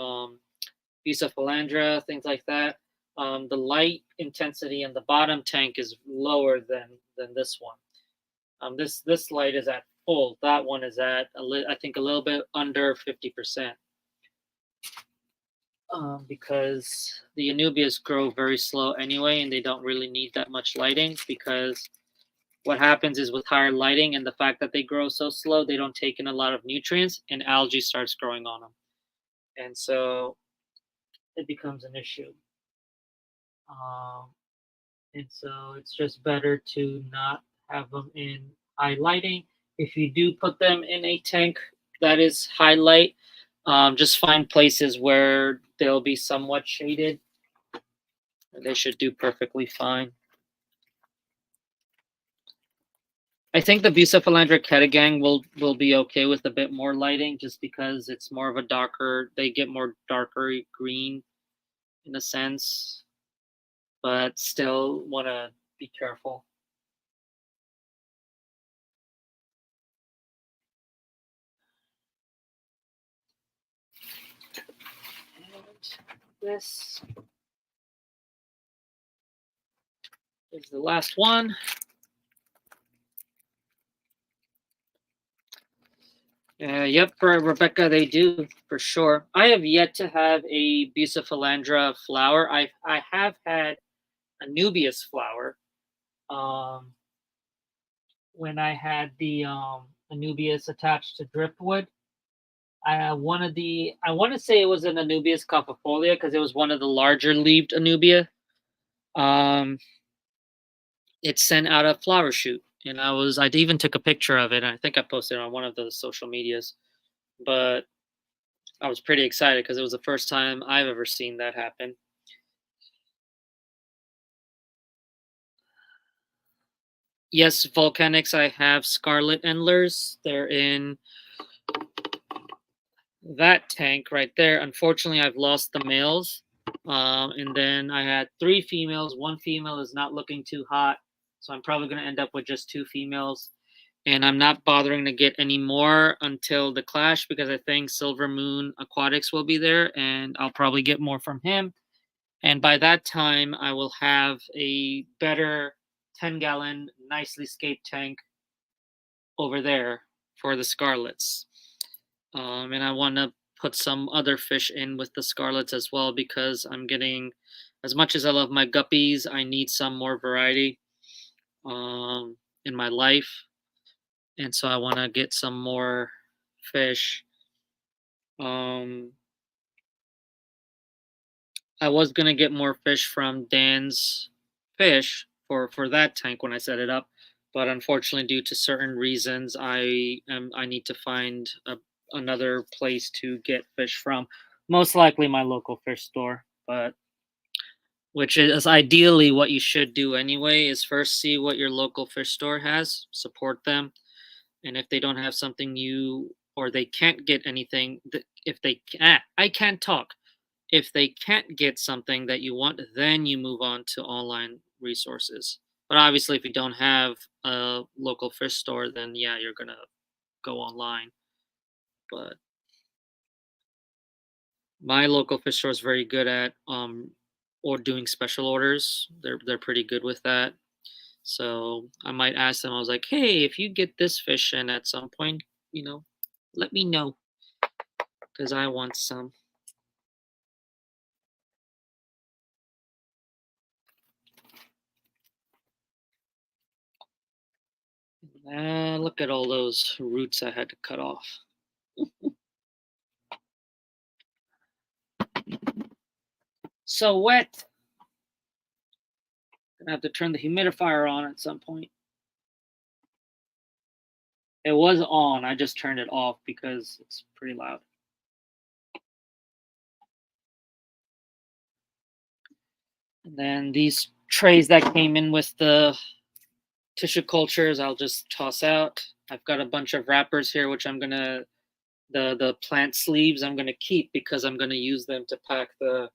Speaker 1: Bucephalandra, things like that, the light intensity in the bottom tank is lower than this one. This light is at full. That one is at I think a little bit under 50%. Because the Anubias grow very slow anyway, and they don't really need that much lighting. Because what happens is with higher lighting and the fact that they grow so slow, they don't take in a lot of nutrients, and algae starts growing on them, and so it becomes an issue. And so it's just better to not have them in high lighting. If you do put them in a tank that is high light, just find places where they'll be somewhat shaded. They should do perfectly fine. I think the Bucephalandra ketagang will be okay with a bit more lighting, just because it's more of a darker. They get more darker green, in a sense, but still want to be careful. And this This is the last one. Yep, for Rebecca, they do for sure. I have yet to have a Bucephalandra flower. I have had Anubias flower. Um, when I had the Anubias attached to driftwood, I want to say it was an Anubias caupifolia because it was one of the larger leaved Anubia. Um, it sent out a flower shoot, and I even took a picture of it. And I think I posted it on one of the social medias, but I was pretty excited because it was the first time I've ever seen that happen. Yes, volcanics. I have scarlet endlers. They're in that tank right there. Unfortunately, I've lost the males. And then I had 3 females. One female is not looking too hot, so I'm probably going to end up with just 2 females. And I'm not bothering to get any more until the clash because I think Silver Moon Aquatics will be there, and I'll probably get more from him. And by that time, I will have a better 10-gallon, nicely scaped tank over there for the Scarlets. And I want to put some other fish in with the Scarlets as well because I'm getting, as much as I love my guppies, I need some more variety in my life. And so I want to get some more fish. I was gonna get more fish from Dan's fish for that tank when I set it up, but unfortunately, due to certain reasons, I need to find another place to get fish from. Most likely, my local fish store, but which is ideally what you should do anyway. Is first see what your local fish store has, support them, and if they don't have something you or they can't get anything, if they I can't talk if they can't get something that you want, then you move on to online resources. But obviously, if you don't have a local fish store, then yeah, you're gonna go online. But my local fish store is very good at or doing special orders. They're pretty good with that. So I might ask them. I was like, hey, if you get this fish in at some point, let me know because I want some. Look at all those roots I had to cut off. So wet. Gonna have to turn the humidifier on at some point. It was on, I just turned it off because it's pretty loud. And then these trays that came in with the tissue cultures, I'll just toss out. I've got a bunch of wrappers here, which I'm gonna the plant sleeves I'm gonna keep because I'm gonna use them to pack the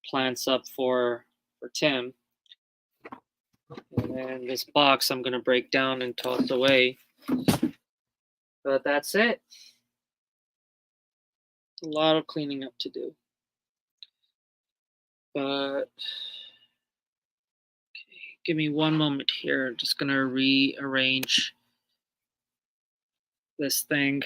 Speaker 1: plants up for Tim. And then this box I'm gonna break down and toss away. But that's it. A lot of cleaning up to do. But give me one moment here. I'm just gonna rearrange this thing.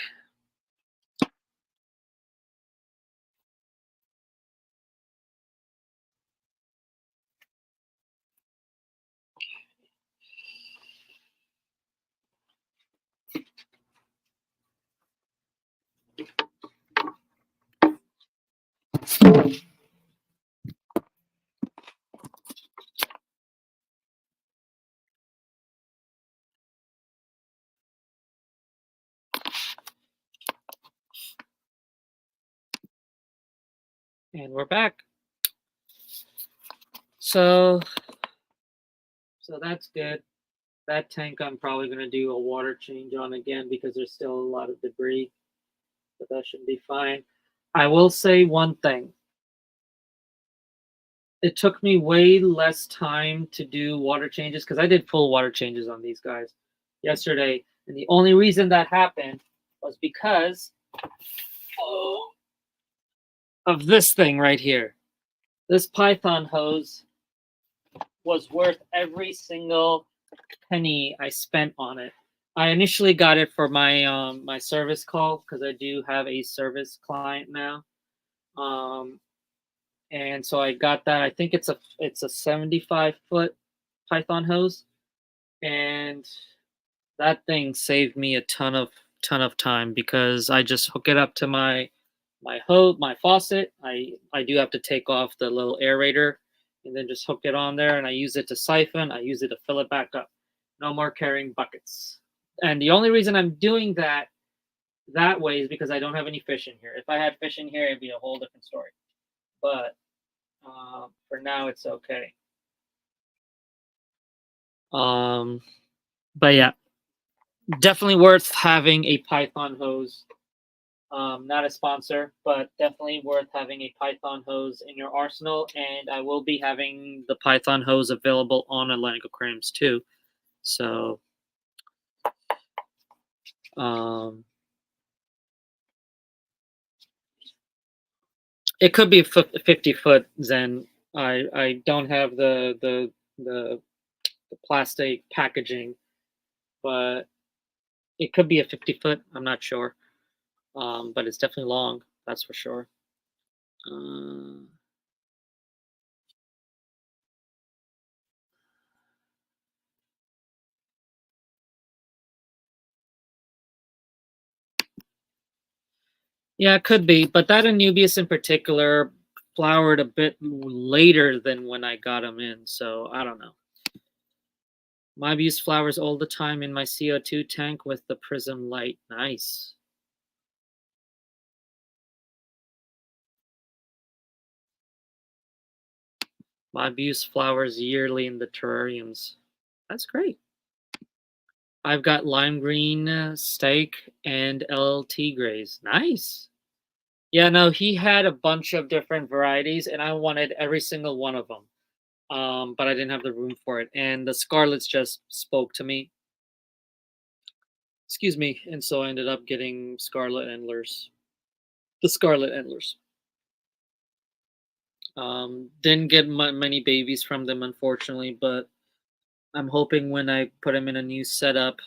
Speaker 1: And we're back. So that's good. That tank I'm probably gonna do a water change on again because there's still a lot of debris. But that should be fine. I will say one thing. It took me way less time to do water changes because I did full water changes on these guys yesterday. And the only reason that happened was because of this thing right here. This Python hose was worth every single penny I spent on it. I initially got it for my service call because I do have a service client now. Um, and so I got that. I think it's a 75-foot Python hose, and that thing saved me a ton of time because I just hook it up to my faucet. I do have to take off the little aerator and then just hook it on there, and I use it to siphon. I use it to fill it back up. No more carrying buckets. And the only reason I'm doing that way is because I don't have any fish in here. If I had fish in here, it'd be a whole different story. But for now, it's okay. Um, but yeah, definitely worth having a Python hose. Not a sponsor, but definitely worth having a Python hose in your arsenal. And I will be having the Python hose available on Atlantic Aquariums too. So, um, it could be 50 foot Zen. I don't have the plastic packaging, but it could be a 50 foot. I'm not sure. But it's definitely long. That's for sure. Uh, Yeah, it could be, but that Anubius in particular flowered a bit later than when I got them in, so I don't know. Mobius flowers all the time in my CO2 tank with the prism light. Nice. Mobius flowers yearly in the terrariums. That's great. I've got lime green steak and LT grays. Nice. Yeah, no, he had a bunch of different varieties, and I wanted every single one of them. But I didn't have the room for it. And the Scarlets just spoke to me. Excuse me. And so I ended up getting Scarlet Endlers. The Scarlet Endlers. Didn't get many babies from them, unfortunately, but I'm hoping when I put them in a new setup,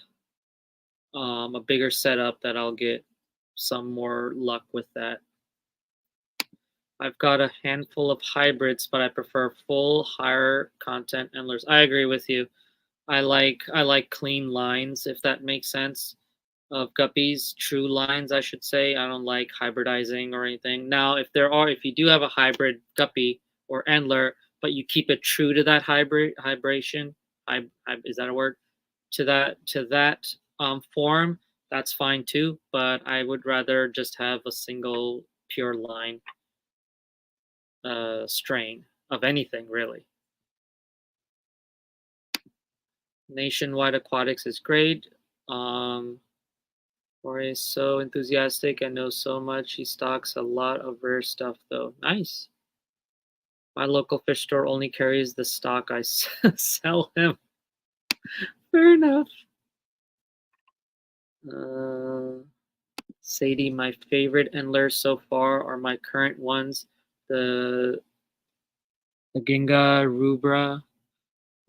Speaker 1: a bigger setup, that I'll get some more luck with that. I've got a handful of hybrids, but I prefer full higher content endlers. I agree with you. I like clean lines, if that makes sense, of guppies, true lines, I should say. I don't like hybridizing or anything. Now, if you do have a hybrid guppy or endler, but you keep it true to that hybridation, is that a word? To that form, that's fine too. But I would rather just have a single pure line strain of anything really. Nationwide Aquatics is great. Jorge is so enthusiastic and knows so much. He stocks a lot of rare stuff, though. Nice. My local fish store only carries the stock I sell him. Fair enough. Uh, Sadie, my favorite endlers so far are my current ones. The Ginga Rubra.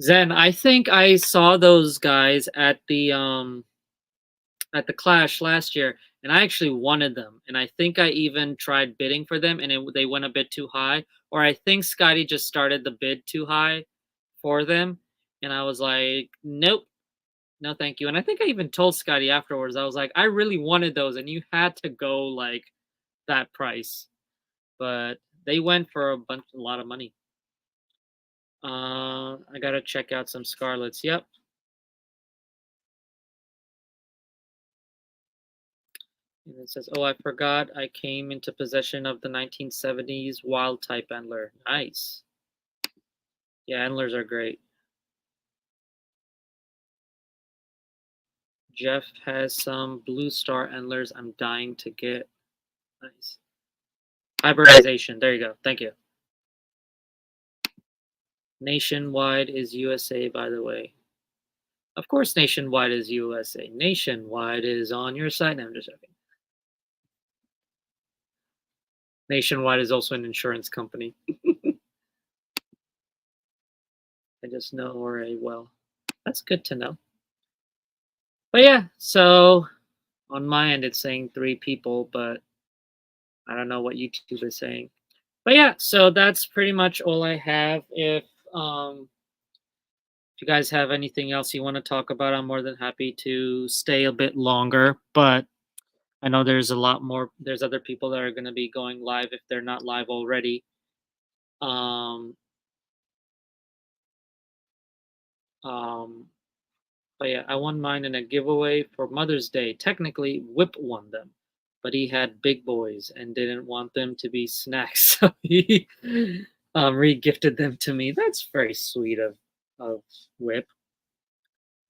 Speaker 1: Zen, I think I saw those guys at the Clash last year, and I actually wanted them. And I think I even tried bidding for them, and they went a bit too high. Or I think Scotty just started the bid too high for them, and I was like, nope, no, thank you. And I think I even told Scotty afterwards, I was like, I really wanted those, and you had to go like that price, but they went for a lot of money. I gotta check out some Scarlets. Yep. And it says, "Oh, I forgot. I came into possession of the 1970s wild type Endler. Nice. Yeah, Endlers are great. Jeff has some Blue Star Endlers I'm dying to get. Nice. Hybridization. There you go. Thank you. Nationwide is USA, by the way. Of course, Nationwide is USA. Nationwide is on your site. No, I'm just joking. Nationwide is also an insurance company. I just know already. Well, that's good to know. But yeah, so on my end it's saying 3 people, but I don't know what YouTube is saying. But yeah, so that's pretty much all I have. If you guys have anything else you want to talk about, I'm more than happy to stay a bit longer. But I know there's a lot more. There's other people that are going to be going live if they're not live already. Um, um, but yeah, I won mine in a giveaway for Mother's Day. Technically, Whip won them, but he had big boys and didn't want them to be snacks, so he re-gifted them to me. That's very sweet of Whip.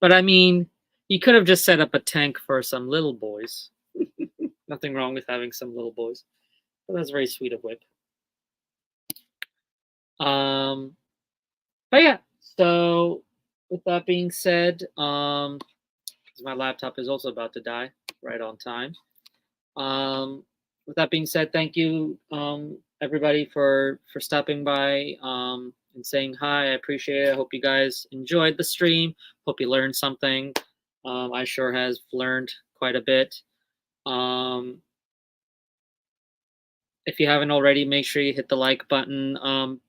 Speaker 1: But I mean, you could have just set up a tank for some little boys. Nothing wrong with having some little boys. But that's very sweet of Whip. Um, but yeah, so with that being said, 'cause my laptop is also about to die right on time. Um, with that being said, thank you everybody for stopping by and saying hi. I appreciate it. I hope you guys enjoyed the stream. Hope you learned something. I sure has learned quite a bit. If you haven't already, make sure you hit the like button.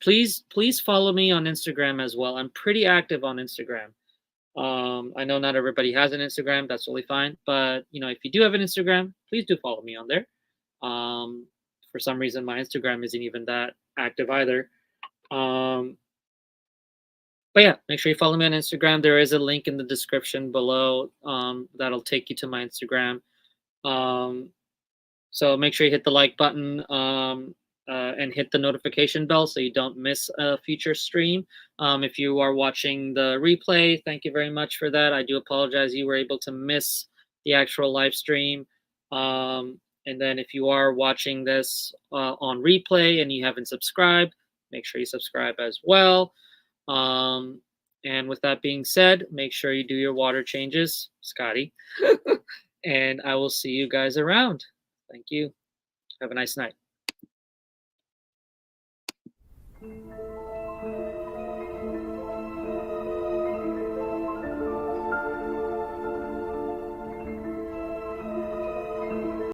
Speaker 1: Please follow me on Instagram as well. I'm pretty active on Instagram. I know not everybody has an Instagram. That's totally fine. But if you do have an Instagram, please do follow me on there. For some reason, my Instagram isn't even that active either. But yeah, make sure you follow me on Instagram. There is a link in the description below that'll take you to my Instagram. Um, So make sure you hit the like button and hit the notification bell so you don't miss a future stream. If you are watching the replay, thank you very much for that. I do apologize you were able to miss the actual live stream. And then if you are watching this on replay and you haven't subscribed, make sure you subscribe as well. And with that being said, make sure you do your water changes, Scotty. And I will see you guys around. Thank you. Have a nice night.